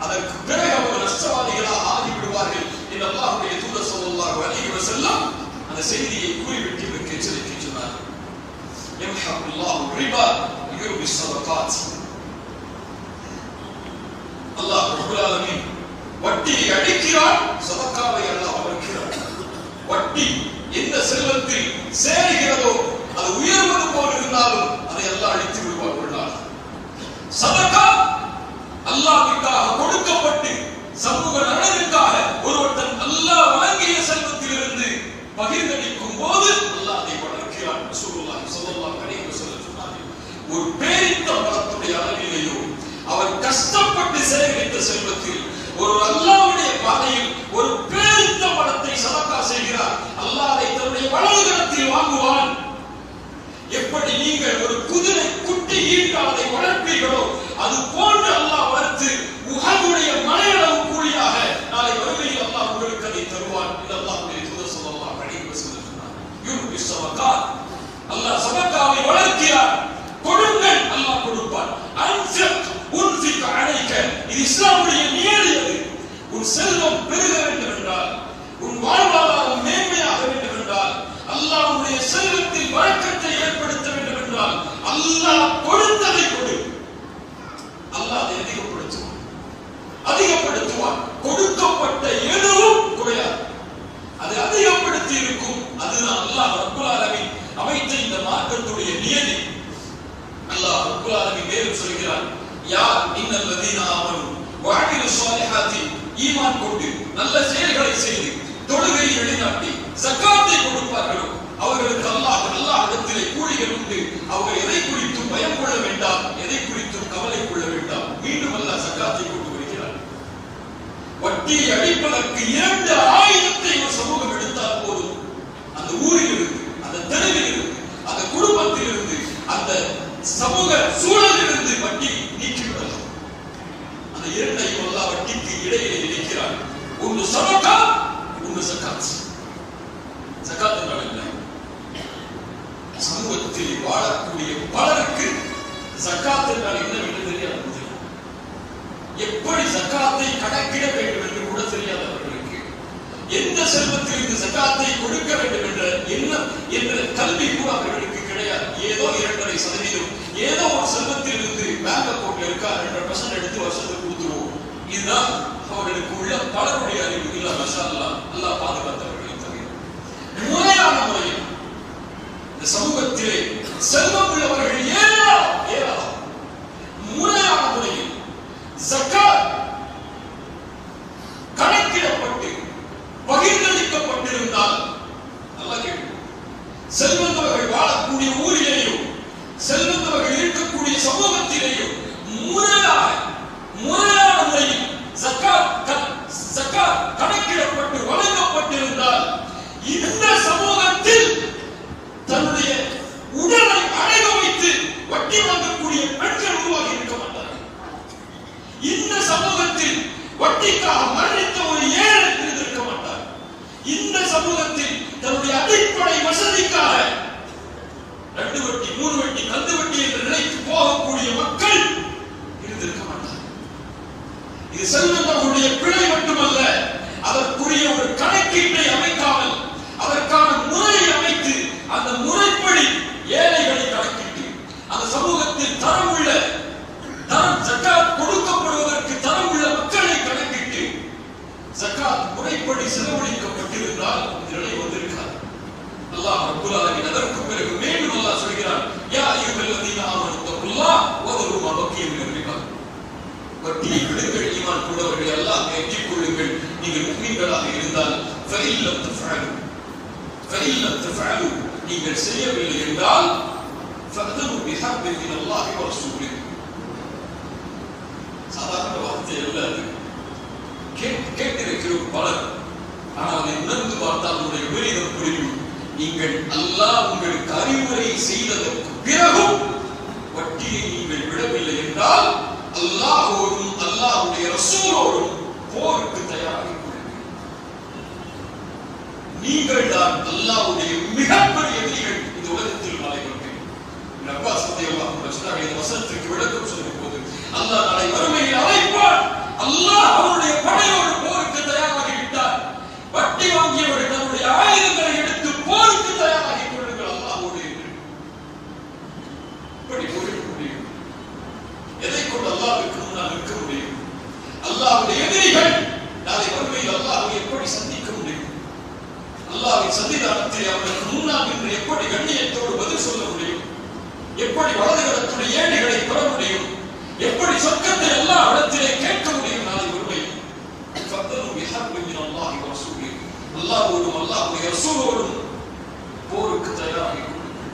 A: அதற்கு பிறகு அவர்கள் நஷ்டவாதிகளாக ஆகிவிடுவார்கள் என்று அல்லாஹ்வுடைய தூதர் ஸல்லல்லாஹு அலைஹி வஸல்லம் அந்த செய்தியை கூறிவிட்டு இதற்கு எச்சரிக்கை சொன்னார்கள். யம்ஹகுல்லாஹு ரிபா யுர்பி ஸதகாத். அல்லாஹ் ரப்பல் ஆலமீன் வட்டியை அழிக்கிறான், சதகாவை அல்லாஹ் வளர்க்கிறான். வட்டி எந்த செல்வத்தில் சேருகிறதோ அது உயர்வது போல் இருந்தாலும் அதை அல்லாஹ் அழித்து விடுவார். சதகா அல்லாஹ்வுக்காக கொடுக்கப்பட்டு சமூக நலனுக்காக ஒருவன் அல்லாஹ் வழங்கிய செல்வத்திலிருந்து பகிர்ந்தளிக்கும் போது அல்லாஹ் அதை வளர்க்கிறான். ரசூலுல்லாஹி ஸல்லல்லாஹு அலைஹி வஸல்லம் சொன்னார்கள், ஒரு பேரித்த பணத்துடைய அளவிலேயோ அவர் கஷ்டப்பட்டு சேகரித்த செல்வத்தில் ஒரு அல்லாஹ்வுடைய பாதையில் ஒரு பேரித்த பணத்தை சதகா செய்கிறார், அல்லாஹ் அதை தன்னுடைய வலதுகரத்தில் வாங்குவான். எப்படி நீங்கள் ஒரு குதிரை குட்டி ஈட்டால் அதை வளர்ப்பீர்களோ அது போன்று அல்லாஹ் வளர்த்து உஹதுடைய மலையளவு கூலியாக நாளை வறுமையில் அல்லாஹ் உங்களுக்கு அதை தருவான் என்று அல்லாஹ்வுடைய தூதர் ஸல்லல்லாஹு அலைஹி வஸல்லம் சொன்னார். யுர்பி ஸதகாத். அல்லாஹ் சதகாவை வளர்க்கிறார். கொடுங்கள், அல்லாஹ் கொடுப்பான். அன்ஃபிக் உன்ஃபிக் அலைக. இது இஸ்லாமுடைய நியதி. உன் செல்வம் பெருக வேண்டும் என்றால், உன் வாழ்வாதாரம் மேன்மையாக வேண்டும் என்றால், அல்லாஹ்வுடைய செல்வத்தில் வழக்கத்தை ஏற்படுத்த வேண்டும் என்றால் அல்லாஹ் கொடுத்ததை கொடு. அல்லாஹ் அதை அதிகப்படுத்துவான். கொடுக்கப்பட்ட எதுவும் குறையாது, அது அதிகப்படுத்தி இருக்கும். அதுதான் அல்லாஹ் ரப்பல் ஆலமீன் அமைத்த இந்த மார்க்கத்துடைய நியதி. அல்லாஹ் ரப்பல் ஆலமீன் மேலும் சொல்கிறார், யார் இன்னல்லதீன ஆமனு வஅமிலு ஸாலிஹாத்தி, ஈமான் கொண்டு நல்ல செயல்களை செய்து தொழுகையை நிலைநாட்டி ஜகாத்தை கொடுப்பார்களோ அவர்களுக்கு அல்லாஹ்விடத்திலே கூலிகள் உண்டு. அவர்கள் எதை குறித்தும் பயம் கொள்ள வேண்டாம், எதை குறித்தும் கவலை கொள்ள வேண்டாம். மீண்டும் அல்லாஹ் ஜகாத்தை கொண்டு வருகிறார். வட்டியை அடிப்பதற்கு 2 ஆயுதத்தை ஒரு சமூகம் எடுத்தால் போதும், அந்த ஊரில் இருந்து, அந்த தெருவில் இருந்து, அந்த குடும்பத்தில் இருந்து, அந்த சமூக சூழலில் இருந்து வட்டி நீக்கிவிடலாம். அந்த 2ஐயும் அல்லாஹ் வட்டிக்கு இடையிலே இருக்கிறார். ஒன்று சதகா, ஒன்று ஜகாத். ஜகாத் என்றால் என்ன? சமூகத்தில் வாழக்கூடிய பலருக்கு ஜகாத் என்றால் என்னவென்று தெரியாது. எப்படி ஜகாத்தை கணக்கிட வேண்டும் என்று கூட தெரியாதவர்களுக்கு, எந்த செல்வத்தில் இந்த ஜகாத்தை கொடுக்க வேண்டும் என்ற எண்ணம் என்ற கல்வி கூட அவர்களுக்கு கிடையாது. ஏதோ 2.5%, ஏதோ ஒரு செல்வத்தில் இருந்து பேங்க் அக்கௌண்ட்ல இருக்கா 2% எடுத்து வருஷத்துக்கு கொடுத்துருவோம். இதுதான் அவர்களுக்கு உள்ள பலருடைய அறிவு. இல்ல மாஷா அல்லாஹ், அல்லாஹ் பாதுகாத்தவர்களை தவிர முறையான முறையில் இந்த சமூகத்திலே செல்வம் உள்ளவர்கள் ஏராளம் முறையான முறையில் ஜகாத் கணக்கிடப்பட்டு பகிர்ந்தளிக்கப்பட்டிருந்தால் நல்லா கேட்கும். செல்வந்தவர்கள் வாழக்கூடிய ஊரிலேயும் செல்வந்தவர்கள் இருக்கக்கூடிய சமூகத்திலேயும் முறையான முறையில் ஜகாத் கணக்கிடப்பட்டு வழங்கப்பட்டிருந்தால் இந்த சமூகத்தில் தன்னுடைய உடலை அடக வைத்து வட்டி வாங்கக்கூடிய பெண்கள் உருவாகி இருக்க மாட்டார்கள். இந்த சமூகத்தில் வட்டிக்காக மரணித்த ஒரு ஏழை இருந்திருக்க மாட்டார். இந்த சமூகத்தில் தன்னுடைய அடிப்படை அல்லாஹ் ரப்பல் ஆலமீன் அதற்கு பிறகு மீண்டும் அல்லாஹ் சொல்கிறான் யா அய்யுஹல்லதீன ஆமனு தக்குல்லாஹ் வதரு மா பக்கிய மின் ரிபா. வட்டியை விடுங்கள் ஈமான் கொண்டவர்களே, அல்லாஹ்வை அஞ்சிக் கொள்ளுங்கள் நீங்கள் முஃமின்களாக இருந்தால். ஃபஇல்லம் தஃஅலு நீங்கள் செய்யவில்லை என்றால் ஃபஅதனு பிஹர்பின் மினல்லாஹி வ ரசூலிஹி. சாதாரண வார்த்தை அல்ல அது. கேட்டிருக்கிறோம் பலர், ஆனால் அதை உணர்ந்து பார்த்தால் உங்களுடைய விபரீதம் புரியும். நீங்கள் அல்லாஹ் உங்களுக்கு அறிவுரை செய்ததற்கு பிறகும் வட்டியை நீங்கள் விடவில்லை என்றால் அல்லாஹ்வோடும் அல்லாஹ்வுடைய ரசூலோடும் போருக்கு தயாராகி கொள்ளுங்கள். நீங்கள் தான் அல்லாஹ்வுடைய மிகப்பெரிய எதிரிகள் இந்த உலகத்தில் நடைபெறும். அப்பாஸ் ரலியல்லாஹு அன்ஹு சொன்னார்கள், இந்த வசனத்திற்கு விளக்கம் சொல்லும் போது அல்லாஹ் நாளை மறுமையில் அழைப்பான். அல்லாஹ் அவருடைய படையோடு போருக்கு தயாராகி விட்டார். வட்டி வாங்கியவர்கள் தன்னுடைய ஆயுதங்களை எடுத்து போருக்கு தயாராகி கொள்ளுங்கள் அல்லாஹ்வோடு என்று. இப்படி போரிட முடியும். எதை கொண்டு அல்லாஹ்வுக்கு முன்னால் நிற்க முடியும்? அல்லாஹ்வுடைய எதிரிகள் நாளை மறுமையில் அல்லாஹ்வை எப்படி சந்திக்க முடியும்? அல்லாஹ்வின் சன்னிதானத்தில் அவர்களுக்கு முன்னால் நின்று எப்படி கண்ணியத்தோடு பதில் சொல்ல முடியும்? எப்படி வலதுகரத்துடைய ஏணிகளை பெற முடியும்? எப்படி சொர்க்கத்தை எல்லா இடத்திலே கேட்க முடியும்? நாளை மறுமையில் ஃபதனு பிஹர்பின் மினல்லாஹி வ ரசூலிஹி. அல்லாஹ்வோடும் அல்லாஹ்வுடைய ரசூலோடும் போருக்கு தயாராகி கொள்ளுங்கள்.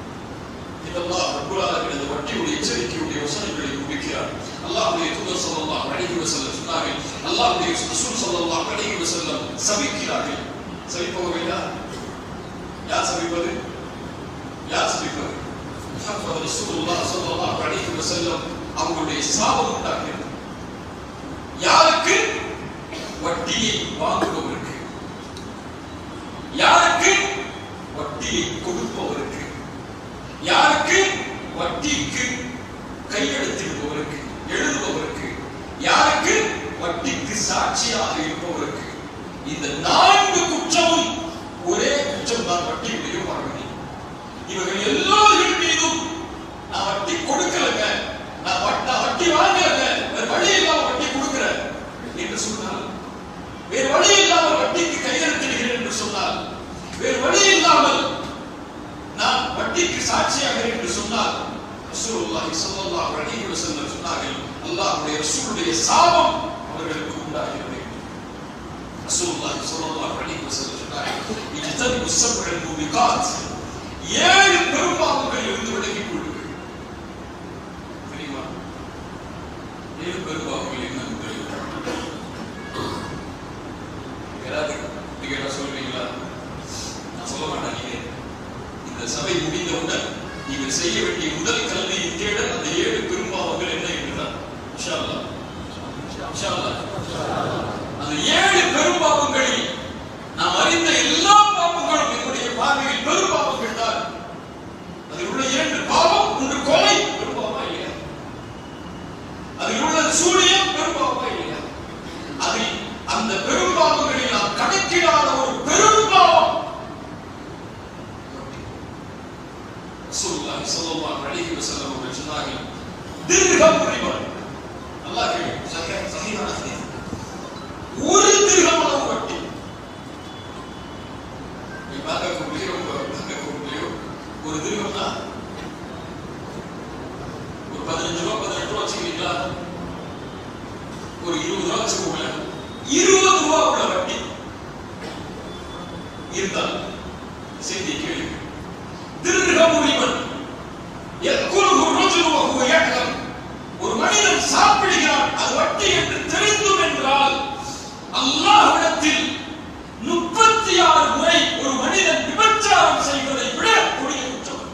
A: இதெல்லாம் ரப்பல் ஆலமீன் இந்த வட்டியுடைய எச்சரிக்கையுடைய வசனங்களை முடிக்கிறார். அல்லாஹ்வுடைய தூதர் ஸல்லல்லாஹு அலைஹி வஸல்லம் சொன்னார்கள், அல்லாஹ்வுடைய ரசூல் ஸல்லல்லாஹு அலைஹி வஸல்லம் சபிக்கிறார்கள். சபிப்பவர்கள் யார் சபிப்பது? யார் சபிப்பது? முஹம்மது ரசூலுல்லாஹ் ஸல்லல்லாஹு அலைஹி வஸல்லம் அவங்களுடைய சாபம் உண்டாகிறது. யாருக்கு? வட்டியை வாங்குபவருக்கு. யாருக்கு? வட்டியை கொடுப்பவருக்கு. யாருக்கு? வட்டிக்கு கையெழுத்திடுபவருக்கு, எழுதுபவருக்கு. யாருக்கு? வட்டிக்கு சாட்சியாக இருப்பவருக்கு. இந்த 4 குற்றமும் ஒரே குற்றம் தான், வட்டியுடைய பார்வை. இவர்கள் எல்லோரும் மீதும் நான் வட்டி கொடுக்கலங்க, நான் வட்டி வாங்கலங்க, வேற வழி இல்லாம வட்டி கொடுக்கிறேன் என்று சொன்னால், வேறு வழி இல்லாமல் வட்டிக்கு கையெழுத்திடுகிறேன் என்று சொன்னால், வேறு வழி இல்லாமல் நான் வட்டிக்கு சாட்சியாக என்று சொன்னால், ரசூலுல்லாஹி ஸல்லல்லாஹு அலைஹி வஸல்லம் சொன்னார்கள், அல்லாஹ்வுடைய ரசூலுடைய சாபம் அவர்களுக்கு உண்டாகிறது. ரசூலுல்லாஹி ஸல்லல்லாஹு அலைஹி வஸல்லம் சொன்னார்கள், இஜ்தனிபு ஸப்அல் முபிகாத், 7 பெரும்பாவங்களில் இருந்து விலகிக் கொள்ளுங்கள். தெரியுமா? 7 பெரும்பாவங்கள் என்ன? யாராவது நீங்க சொல்றீங்களா? நான் சொல்ல மாட்டேன். நீங்க இந்த சபை முடிந்தவுடன் நீங்கள் செய்ய வேண்டிய முதல் கல்வியின் தேடல் அந்த 7 பெரும்பாவங்கள் என்ன என்றுதான். இன்ஷா அல்லாஹ், இன்ஷா அல்லாஹ். அந்த 7 பெரும்பாவங்களில் நாம் அறிந்த எல்லா பாவங்களும் என்னுடைய பார்வையில் பெரும்பாவங்கள் தான். அதில் உள்ள 2 பாவம், ஒன்று கொலை, பெரும்பாவமா இல்லையா? அதில் உள்ள சூனியம், பெரும்பாவமா இல்லையா? அதில் அந்த பெரும்பாவங்களில் நாம் கணக்கிடாத ஒரு பெரும்பாவம் ரசூலுல்லாஹி ஸல்லல்லாஹு அலைஹி வஸல்லம் அவர்கள் சொன்னார்கள், திர்ஹம் ரிபா. அல்லாஹ் சஹீஹான ஹதீஸ். 1 திர்ஹம் அளவு வட்டி. ஒரு திர்ஹம்னா ஒரு 15 ரூபாய் 18 ரூபாய் வச்சுக்கிறீங்களா? ஒரு 20 ரூபாய் வச்சுக்கோங்க. 20 ரூபாய் உள்ள வட்டி இருந்தால் செய்தி கேள்வி. திர்ஹம் ரிபன் யக்குலுஹு ரஜுலு வ ஹுவ யஅலம். ஒரு மனிதன் சாப்பிடுகிறான், அது வட்டி என்று தெரிந்தும் என்றால் அல்லாஹ்விடத்தில் 36 முறை ஒரு மனிதன் விபச்சாரம் செய்வதை விட கொடிய குற்றம்.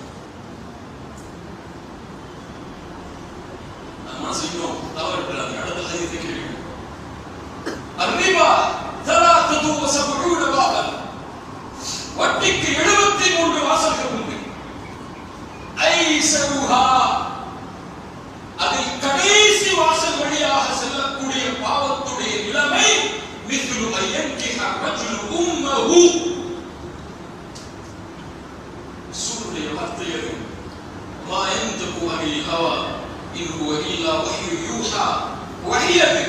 A: நம்ம செய்யணும் தவறு. அடுத்த ஹதீஸை கேளுங்க. அர்ரிபா 73 பாபன். வட்டிக்கு 73 வாசல்கள் உண்டு. ஐஸருஹா, அதில் கடைசி வாசல் வழியாக செல்லக்கூடிய பாவத்துடைய நிலைமை மிஸ்லு ஐயன்கிஹ ரஜுலு உம்மஹு. சூருடைய வார்த்தை அது. மா யன்தகு அனில் ஹவா இன் ஹுவ இல்லா வஹ்யு யூஹா. வஹ்யது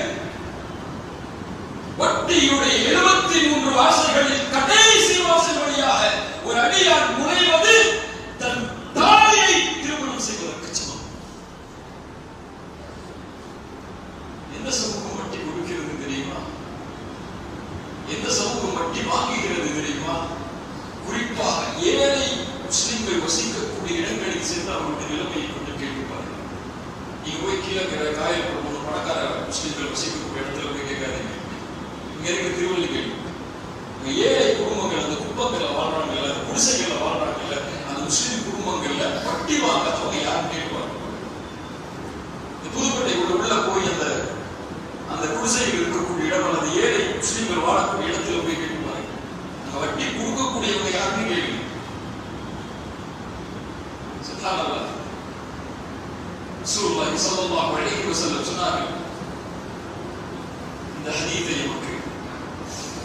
A: வட்டியுடைய 73 வாசல்களில் கடைசி வாசல் வழியாக ஒரு அடியான் நுழைய முஸ்லிம்கள் வசிக்கக்கூடிய இடங்களில் சென்று அவருடைய நிலைமையை கொண்டு கேட்பார்கள். நீங்க போய் கீழே காயல் ஒரு பணக்கார முஸ்லிம்கள் வசிக்கக்கூடிய இடத்துல போய் கேட்காதீங்க. இங்க இருக்க திருவள்ளிகள் ஏழை குடும்பங்கள் அந்த குடும்பங்கள்ல வாழ்றாங்கல்ல, அந்த குடிசைகள்ல வாழ்றாங்கல்ல, அந்த முஸ்லிம் குடும்பங்கள்ல வட்டி வாங்காதவங்க யாரும் கேட்பாங்க. இந்த புதுக்கோட்டை உள்ள போய் அந்த குடிசைகள் இருக்கக்கூடிய இடம் அல்லது ஏழை முஸ்லிம்கள் வாழக்கூடிய இடத்துல போய் கேட்பாங்க. அங்க வட்டி கொடுக்கக்கூடியவங்க யாருன்னு கேள்வி. ரசூலுல்லாஹி ஸல்லல்லாஹு அலைஹி வஸல்லம் சொன்னார்கள் இந்த ஹதீஸை நமக்கு.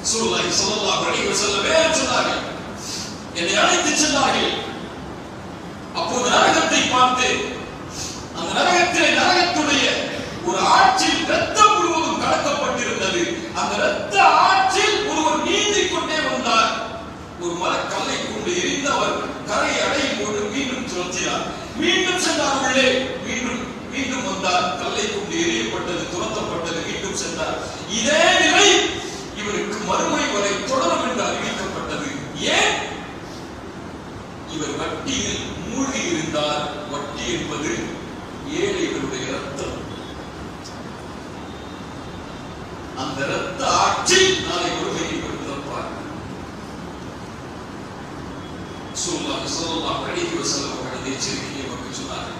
A: ரசூலுல்லாஹி ஸல்லல்லாஹு அலைஹி வஸல்லம் சொன்னார்கள், என்னை அழைத்து சென்றார்கள். அப்போது நரகத்தை பார்த்து அந்த நரகத்திலே நரகத்துடைய ஒரு ஆற்றில் ரத்தம் முழுவதும் கலக்கப்பட்டிருந்தது. அந்த ரத்த ஆற்றில் ஒருவர் நீந்திக் கொண்டே வந்தார். ஒரு மரக்கல்லை கொண்டு எரிந்தவர் கரையை அடையும் போது மீண்டும் துரத்தினார். மீண்டும் சென்றார் உள்ளே, மீண்டும் வந்தார். கல்லை கொண்டு எரியப்பட்டது, துரத்தப்பட்டது, மீண்டும் சென்றார். இதே நிலை இவருக்கு மறுமை வரை தொடரும் என்று அறிவிக்கப்பட்டது. ஏன்? இவர் வட்டியில் மூழ்கி இருந்தார். வட்டி என்பது ஏழைகளுடைய ரத்தம். அந்த ரத்த ஆட்சி நாளை ஒருமையை பிறப்பார். ரசூலுல்லாஹி ஸல்லல்லாஹு அலைஹி வஸல்லம் அவர்கள் எச்சரிக்கையை நமக்கு சொன்னார்கள்.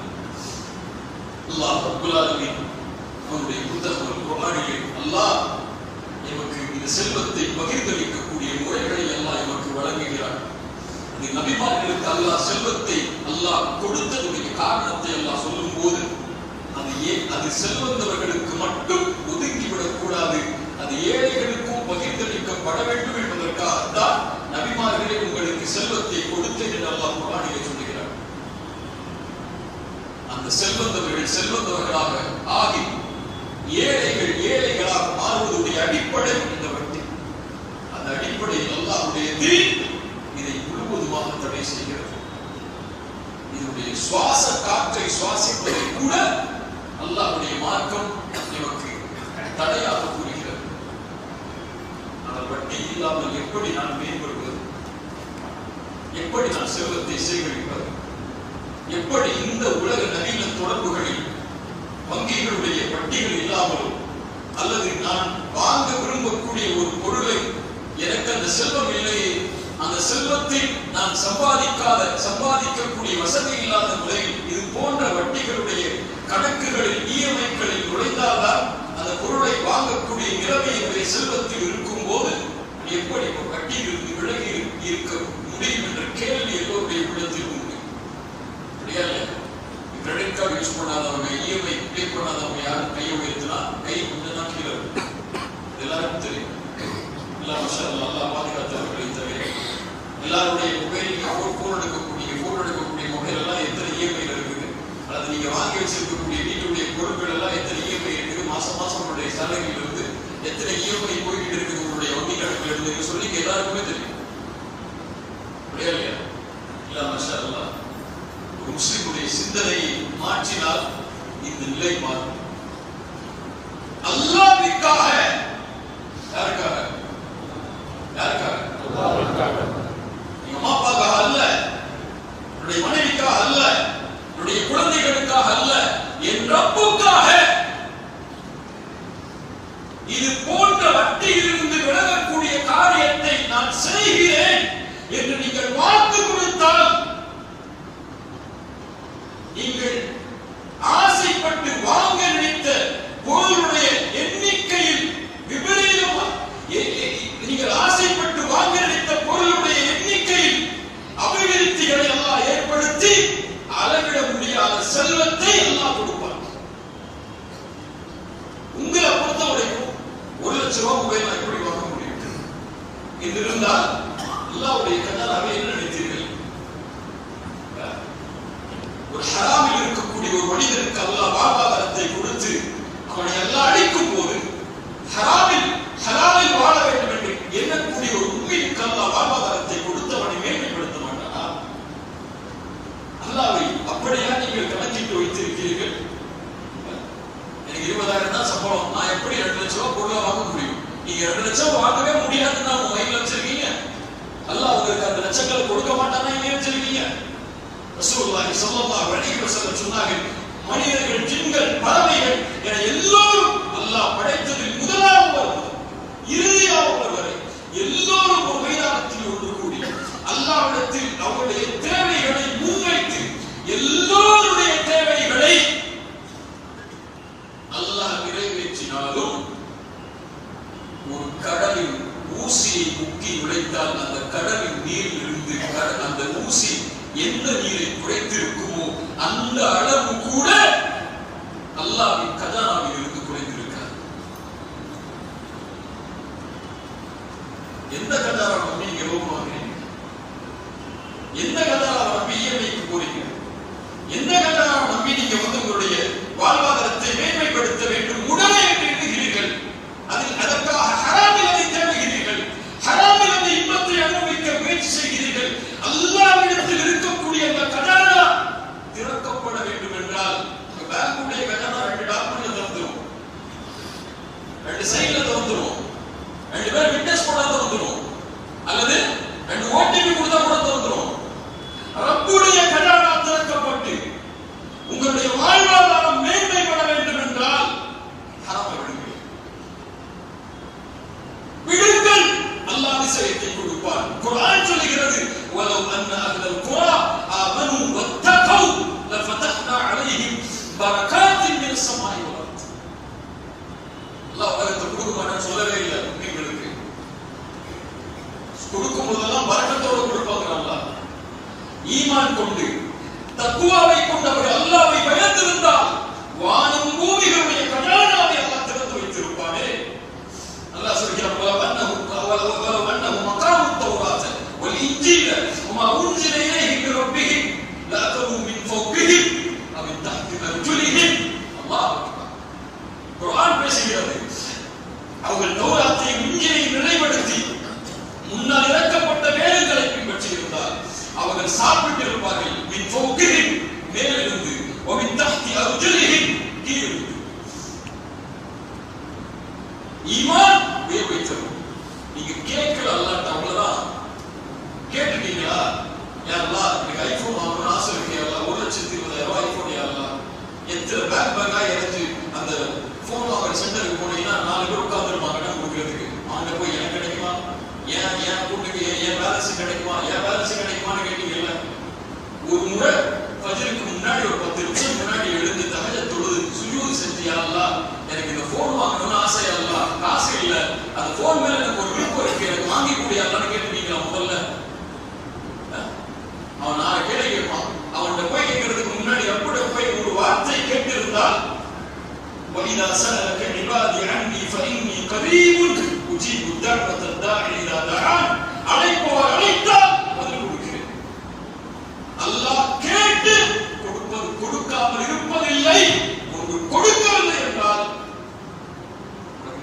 A: அல்லாஹ் ரப்பல் ஆலமீன் அவருடைய புத்தகம் குர்ஆனிலே அல்லாஹ் நமக்கு இந்த செல்வத்தை பகிர்ந்தளிக்கக்கூடிய முறைகளை எல்லாம் நமக்கு வழங்குகிறார். அந்த நபிமார்களுக்கு அல்லாஹ் செல்வத்தை அல்லாஹ் கொடுத்ததுடைய காரணத்தை எல்லாம் சொல்லும் போது அது செல்வந்தவர்களுக்கு மட்டும் ஒதுக்கிவிடக் கூடாது, அது ஏழைகளுக்கும் பகிர்ந்தளிக்கப்பட வேண்டும் என்பதற்காகத்தான் நபிமார்களே உங்களுக்கு செல்வத்தை கொடுத்தேன் என்று அல்லாஹ் குர்ஆனிலே சொல்லுகிறார். அந்த செல்வந்தவர்கள் செல்வந்தவர்களாக ஆகி ஏழைகள் ஏழைகளாக மாறுவதுடைய அடிப்படை இந்த வட்டி. அந்த அடிப்படையில் அல்லாஹ்வுடைய தீன் இதை முழுவதுமாக தடை செய்கிறது. இதனுடைய சுவாச காற்றை சுவாசிப்பதை கூட அல்லாஹ்வுடைய மார்க்கம் நமக்கு தடையாக கூறுகிறது. ஆனால் வட்டி இல்லாமல் எப்படி நான் மேம்படுவது, எப்படி நான் செல்வத்தை சேகரிப்பது, எப்படி இந்த உலக நவீன தொடர்புகளில் வங்கிகளுடைய வட்டிகள் இல்லாமலும் அல்லது நான் வாங்க விரும்பக்கூடிய ஒரு பொருளை எனக்கு அந்த செல்வம் இல்லையே, அந்த செல்வத்தை நான் சம்பாதிக்கக்கூடிய வசதி இல்லாத நிலையில் இது போன்ற வட்டிகளுடைய கணக்குகளில் இஎம்ஐக்களில் நுழைந்தால்தான் அந்த பொருளை வாங்கக்கூடிய நிலைமை என்னுடைய செல்வத்தில் இருக்கும் போது எப்படி வட்டியிலிருந்து விலகி இருக்க முடியும் என்ற கேள்வி எல்லோருடைய உள்ளத்தில் உண்டு. கிடையாது. கிரெடிட் கார்டு யூஸ் பண்ணாதவங்க, இஎம்ஐ பே பண்ணாதவங்க யாரும் கையை உயர்த்தினா கை கொஞ்சம் தான் கீழே இருக்கும். எல்லாருக்கும் தெரியும். எல்லா வருஷம் நல்லா பாதுகாத்தவர்களை தவிர எல்லாருடைய மொபைல் போன் எடுக்கக்கூடிய மொபைல் எல்லாம் எத்தனை இஎம்ஐ இருக்குது, அல்லது நீங்க வாங்கி வச்சிருக்கக்கூடிய வீட்டுடைய பொருட்கள் எல்லாம் எத்தனை இஎம்ஐ இருக்குது, மாசம் உங்களுடைய சேலரியில இருந்து எத்தனை இஎம்ஐ போய்கிட்டு இருக்குது உங்களுடைய வங்கி கணக்குல இருந்து சொல்லி எல்லாருக்குமே தெரியும். இல்லையா? இல்ல மாஷா அல்லாஹ். ஒரு முஸ்லிமுடைய சிந்தனையை மாற்றினால் இந்த நிலை மாறும். அல்லாஹ்வுக்காக, யாருக்காக? அல்லாஹ்வுக்காக. எங்க அம்மா அப்பாக்காக அல்ல, என்னுடைய மனைவிக்காக அல்ல, என்னுடைய குழந்தைகளுக்காக அல்ல, என் ரப்புக்காக இது போன்ற வட்டியிலிருந்து விலகக்கூடிய காரியத்தை நான் செய்கிறேன் என்று நீங்கள் வாக்கு கொடுத்தால், நீங்கள் ஆசைப்பட்டு வாங்க நினைத்த பொருளுடைய எண்ணிக்கையில் விபரீதம், நீங்கள் ஆசைப்பட்டு வாங்க நினைத்த பொருளுடைய எண்ணிக்கையில் அபிவிருத்திகளை எல்லாம் ஏற்படுத்தி அளவிட முடியாத செல்வத்தை எல்லாம் கொடுப்பார். உங்களை பொறுத்தவரைக்கும் 1 லட்சம் ரூபாய் மொபைல் எப்படி வாங்க முடியும்? இது இருந்தால் அல்லாஹ்வுடைய கட்டளையை என்ன நினைத்தீர்கள்? ஒரு ஹராமில் இருக்கக்கூடிய ஒரு மனிதனுக்கு அல்லாஹ் வாழ்வாதாரத்தை கொடுத்து அவனை எல்லாம் அழிக்கும் போது ஹலாலில் வாழ வேண்டும் என்று எண்ணக்கூடிய ஒரு உண்மைக்கு அல்லாஹ் வாழ்வாதாரத்தை கொடுத்து அவனை மேன்மைப்படுத்த மாட்டானா? அல்லாஹ்வை அப்படியா நீங்கள் கணக்கிட்டு வைத்திருக்கிறீர்கள்? எனக்கு 20,000 தான் சம்பளம், நான் எப்படி 2 லட்சம் ரூபாய் பொருளை வாங்க முடியும்? நீங்க 2 லட்சம் வாங்கவே முடியாதுன்னு உங்க மைண்ட்ல வச்சிருக்கீங்க. அல்லாஹ் உங்களுக்கு அந்த லட்சங்களை கொடுக்க மாட்டானா இங்கே வச்சிருக்கீங்க. ரசூலுல்லாஹி ஸல்லல்லாஹு அலைஹி வஸல்லம் சொன்னார்கள், மனிதர்கள், ஜின்கள், பறவைகள் என எல்லோரும் அல்லாஹ் படைத்ததில் முதலாவது இறுதியாக வரை எல்லோரும் ஒரு மைதானத்தில் ஒன்று கூடி அல்லாஹ்விடத்தில் அவருடைய தேவைகளை முன்வைத்து எல்லோருடைய தேவைகளை அல்லாஹ் நிறைவேற்றினாலும் ஒரு கடலில் ஊசியை முக்கி உடைத்தால் அந்த கடலின் நீரில் இருந்து அந்த ஊசி எந்த நீரை குறைத்திருக்குமோ அந்த அளவு கூட அல்லாஹ்வின் கஜானாவில் இருந்து குறைந்திருக்காது. எந்த கஜானா நம்பி நீங்க லோன் வாங்குறீங்க? எந்த கஜானா நம்பி இஎம்ஐக்கு போறீங்க? எந்த கஜானா நம்பி நீங்க உங்களுடைய வாழ்வாதாரத்தை மேன்மைப்படுத்த வேண்டும் உடனே என்று எண்ணுகிறீர்கள்? அதில் அதற்காக ஹராமில் அதை தேடுகிறீர்கள், ஹராமில் அந்த இன்பத்தை அனுபவிக்க முயற்சி செய்கிறீர்கள். அல்லாஹ்விடத்தில் இருக்கக்கூடிய அந்த கஜானா திறக்கப்பட வேண்டும் என்றால் பேங்குடைய கஜானா 2 டாக்குமெண்ட்ல திறந்துரும், 2 சைடுல திறந்துரும், 2 பேர் விட்னஸ் போட திறந்துரும், அல்லது 2 ஓடிபி கொடுத்தா கூட திறந்துரும். ரப்புடைய கஜானா திறக்கப்பட்டு உங்களுடைய வாழ்வாதாரம் மேன்மைப்பட வேண்டும் என்றால் ஹராமை விடுங்கள். விடுங்கள், அல்லாஹ் நிச்சயத்தை கொடுப்பார். குர்ஆன் சொல்கிறது, வலவ் அன்ன அஹ்லல் குரா ஆமனு வத்தகவ் லஃபதஹ்னா அலைஹிம் பரகாத்தின் மினஸ் ஸமாஇ வல் அர்த். அல்லாஹ் பரக்கத்தை கொடுக்குமான்னு சொல்லவே இல்லை. உங்களுக்கு கொடுக்கும் போதெல்லாம் பரக்கத்தோடு கொடுப்பாங்க. அல்லாஹ் ஈமான் கொண்டு தக்வாவை கொண்டவர்கள் அல்லாஹ்வை பயந்திருந்தால் வானம் பூமிகளுடைய கஜானாவை அல்லாஹ் திறந்து வைத்திருப்பானே. அல்லாஹ் சொல்கிறான், வலவன்னஹு மகாமு தௌராத் வல் இன்ஜீல வமா உன்சில இலைஹிம் மின் ரப்பிஹிம் லஅகலு மின் ஃபௌகிஹிம் வ மின் தஹ்தி அர்ஜுலிஹிம். அல்லாஹ் அக்பர். குர்ஆன் பேசுகிறது, அவர்கள் தௌராத்தையும் இன்ஜீலையும் நிறைவேற்றி முன்னால் இறக்கப்பட்ட வேதங்களை பின்பற்றி இருந்தால் அவர்கள் சாப்பிட்டிருப்பார்கள். மின் ஃபௌகிஹிம் மேலிருந்து வ மின் தஹ்தி அர்ஜுலிஹிம் கீழிருந்து. ஈமான் உயர்வைத்தரும். நீங்க கேட்கல அல்லாஹ் அவ்வளவுதான். கேட்டுட்டீங்களா? யா அல்லாஹ் எனக்கு ஐபோன் வாங்கணும்னு ஆசை இருக்கு. யா அல்லாஹ் 1,20,000 ஐபோன். யா அல்லாஹ் எத்தனை பேக்கா எடுத்து அந்த போன் வாங்குற சென்டருக்கு போனீங்கன்னா 4 பேர் உட்கார்ந்துருப்பாங்க கடன் கொடுக்கறதுக்கு. அங்க போய் எனக்கு கிடைக்குமா, ஏன் கூட்டுக்கு என் பேலன்ஸ் கிடைக்குமா, என் பேலன்ஸ் கிடைக்குமான்னு கேட்டீங்கல்ல. ஒரு முறை ஃபஜ்ருக்கு முன்னாடி ஒரு 10 நிமிஷம் முன்னாடி எழுந்து தஹஜ்ஜத் தொழுது சுஜூத் செஞ்சு, யா அல்லாஹ் எனக்கு இந்த போன் வாங்கணும்னு ஆசை. யா அல்லாஹ் காசு இல்ல, அந்த போன் மேல எனக்கு ஒரு விருப்பம் இருக்கு, எனக்கு வாங்கி கூடியான்னு கேட்டுட்டீங்களா? முதல்ல அவன் 4 கேள்வி கேட்பான். அவன்கிட்ட போய் கேட்கறதுக்கு முன்னாடி அப்படி போய் ஒரு வார்த்தை கேட்டிருந்தால், وَإِذَا سَأَلَكَ عِبَادِي عَنِّي فَإِنِّي قَرِيبٌ أُجِيبُ دَعْوَةَ الدَّاعِ إِذَا دَعَانِ. அழைப்பவர் அழைத்தால் பதில் கொடுக்கிறேன். அல்லாஹ் கேட்டு கொடுப்பது கொடுக்காமல் இருப்பதில்லை. ஒன்று கொடுக்கவில்லை என்றால்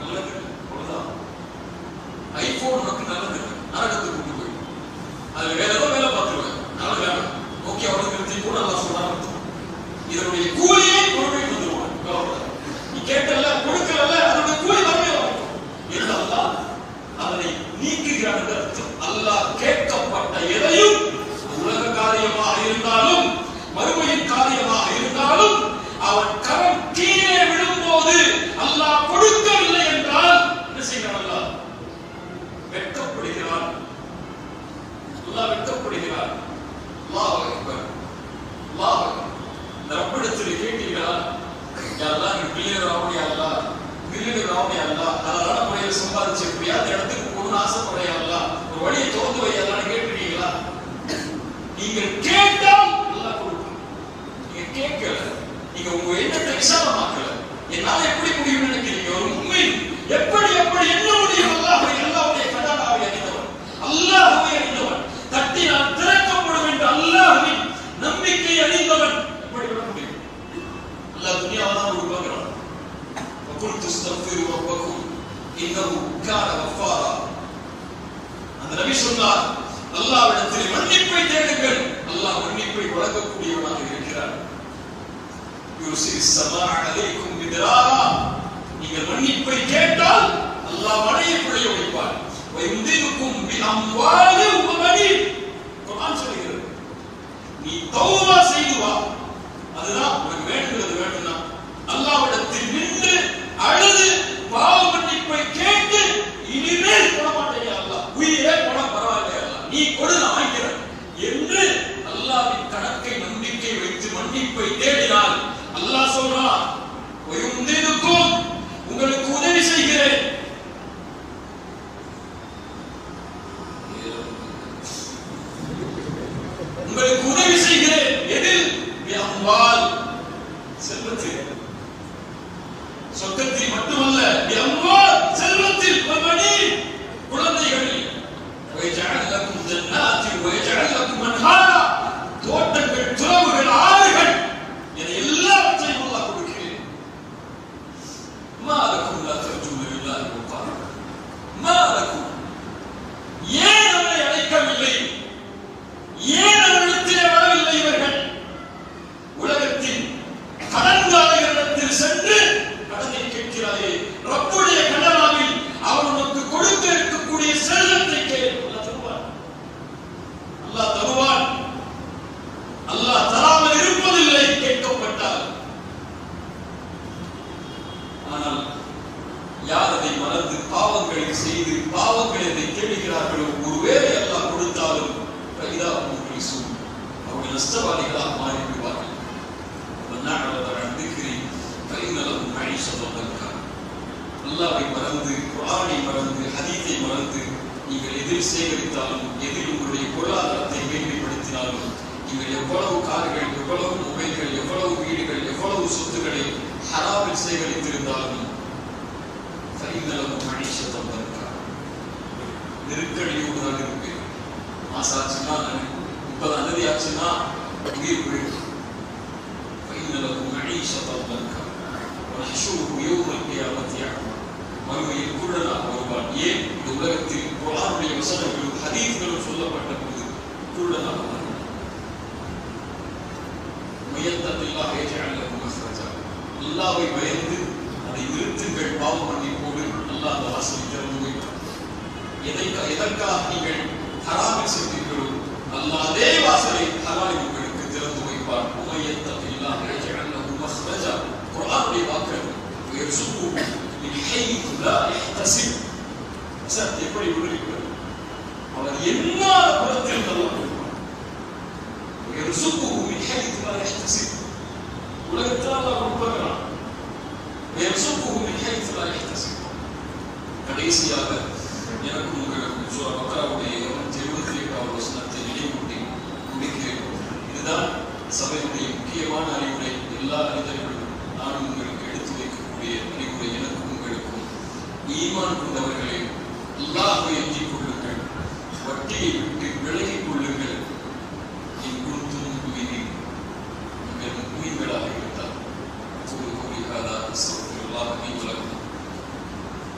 A: நல்லது அவ்வளவுதான். ஐபோன் உனக்கு நல்லது, நரகத்துக்கு கொண்டு போய் அதுல வேற ஏதோ வேலை பார்த்துருவேன். நல்லது வேணும். ஓகே, அவனுக்கு நிறுத்தி கூட அல்லாஹ் சொல்றான், இதனுடைய கூலியை பொறுமை வந்துருவான். நீ கேட்டல கொடுக்கல, அதனுடைய கூலி வரவே வரும். அல்லாஹ் அதனை நீக்குகிறான் என்று அர்த்தம். அல்லாஹ் கேட்கப்பட்ட எதையும் உலக காரியமாக இருந்தாலும் மறுமையின் காரியமாக இருந்தாலும் அவன் கரம் கீழே விழும்போது அல்லாஹ் கொடுக்கவில்லை என்றால் என்ன செய்கிறான்? அல்லாஹ் வெட்கப்படுகிறான். அல்லாஹ் வெட்கப்படுகிறான். அல்லாஹ் அக்பர். அல்லாஹ் அக்பர். இந்த ரப்பிடத்தில் கேட்டீர்களா? யா அல்லாஹ் நீ பில்லியனர் ஆவணி, அல்லாஹ் பில்லியனர் ஆவணி, அல்லாஹ் அழகான முறையில் சம்பாதிச்சு எப்படியாவது இடத்துக்கு போகணும்னு ஆசைப்படைய, அல்லாஹ் ஒரு வழியை திறந்து வை, அல்லாஹ் கேட்டுட்டீங்களா? நீங்கள் கேட்டால் அல்லாஹ் கொடுக்கும். நீங்க கேட்கல, நீங்க உங்க எண்ணத்தை விசாலமாக்கல. என்னால எப்படி முடியும்னு நினைக்கிறீங்க? ஒரு உண்மை எப்படி என்ன முடியும்? அல்லாஹ்வுடைய கடானாவை அறிந்தவன், அல்லாஹ்வை அறிந்தவன், தட்டினால் திறக்கப்படும் என்று அல்லாஹ்வின் நம்பிக்கை அறிந்தவன் எப்படி விட முடியும்? அல்லாஹ் துனியாவை தான் கொடுப்பாங்கிறான். وَقُلْتُ اسْتَغْفِرُوا رَبَّكُمْ إِنَّهُ كَانَ غَفَّارًا. அந்த நபி சொன்னார், அல்லாஹ்விடத்தில் மன்னிப்பை தேடுங்கள், அல்லாஹ் மன்னிப்பை வழங்கக்கூடியவனாக இருக்கிறார். யுர்சிலிஸ் ஸமாஅ அலைக்கும் மித்ராரா. நீங்கள் மன்னிப்பை கேட்டால் அல்லாஹ் மழையை பொழிய வைப்பார். வயும்திதுக்கும் பிஅம்வாலின் வபனீன். குர்ஆன் சொல்கிறது, நீ தௌபா செய்து வா. அதுதான் உனக்கு வேண்டுகிறது. வேண்டும்னா அல்லாஹ்விடத்தில் நின்று அழுது பாவ மன்னிப்பை கேட்டு இனிமேல் போட மாட்டேன் அல்லாஹ், உயிரே போட பரவாயில்லை அல்லாஹ், நீ கொடு நான் வாங்கிறேன் என்று அல்லாஹ்வின் கணக்கை நம்பிக்கை வைத்து மன்னிப்பை தேடினால் அல்லாஹ் சொல்றான், வயுந்திதுக்கும் உங்களுக்கு உதவி செய்கிறேன். உங்களுக்கு உதவி செய்கிறேன். எதில்? அம்வால், செல்வத்தில். சொர்க்கத்தில் மட்டுமல்ல, அம்வால், செல்வத்தில், குழந்தைகளில். வயஜஅல் லக்கும் ஜன்னாத்தி வயஜஅல் லக்கும் அன்ஹாரா, தோட்டங்கள், துறவுகள், ஆறுகள் என எல்லாவற்றையும் அல்லாஹ் கொடுக்கிறேன். மா லக்கும் லா தர்ஜூன லில்லாஹி வகாரா, மா லக்கும், ஏன் நம்மை அழைக்கவில்லை? ஏன் அவரிடத்திலே வரவில்லை இவர்கள்? உலகத்தின் கடன்காரர்களிடத்தில் சென்று கடனை கேட்கிறாயே, ரப்புடைய கடனாவில் அவர் உனக்கு கொடுக்க இருக்கக்கூடிய செல்வத்தை கேள். அல்லாஹ் தருவான். அல்லாஹ் தராமல் இருப்பதில்லை கேட்கப்பட்டால். ஆனால் யார் அதை மறந்து பாவங்களை செய்து பாவங்களை தேடுகிறார்களோ, ஒருவேளை அல்லாஹ் கொடுத்தாலும் அவர்கள் நஷ்டவாதிகளாக மாறிவிடுவார்கள். அல்லாஹ்வை மறந்து, குர்ஆனை மறந்து, ஹதீஸை மறந்து நீங்கள் எதில் சேகரித்தாலும், எதில் உங்களுடைய பொருளாதாரத்தை மேன்மைப்படுத்தினாலும், நீங்கள் எவ்வளவு கார்கள், எவ்வளவு மொபைல்கள், எவ்வளவு வீடுகள், எவ்வளவு சொத்துக்களை ஹராமில் சேகரித்திருந்தாலும் நெருக்கடியோடு தான் இருப்பேன். மாசாச்சுன்னா 30 அநதி ஆச்சுன்னா உயிர் போயிடும். மறுமையில் குருடனாக வருவான். ஏன்? இந்த உலகத்தில் குர்ஆனுடைய வசனங்களும் ஹதீஸ்களும் சொல்லப்பட்ட போது குருடனாக வருவான். அல்லாஹ்வை பயந்து அதை நிறுத்துங்கள், பாவ மன்னிப்போடு அல்லாஹ் அந்த வாசலை திறந்து வைப்பார். எதற்காக நீங்கள் ஹராமில் சென்றீர்களோ அல்லாஹ் அதே வாசலை ஹலாலில் உங்களுக்கு திறந்து வைப்பார். குர்ஆனுடைய வாக்குகள் எப்படி விடுவிக்கிறது? அவர் என்னாத புறத்தில் உலகத்தில் அல்லாஹ் கொடுப்பார். கடைசியாக எனக்கு உங்களுக்கு சூரா பக்ராவுடைய 278வது வசனத்தை நினைவூட்டி முடிக்கிறேன். இதுதான் சபையுடைய முக்கியமான அறிவுரை. எல்லா அறிஞர்களும் நான் உங்களுக்கு எடுத்து வைக்கக்கூடிய அறிவுரை எனக்கும் உங்களுக்கும். ஈமான் கொண்டவர்களே, அல்லாஹ்வை அஞ்சிக் கொள்ளுங்கள், வட்டியை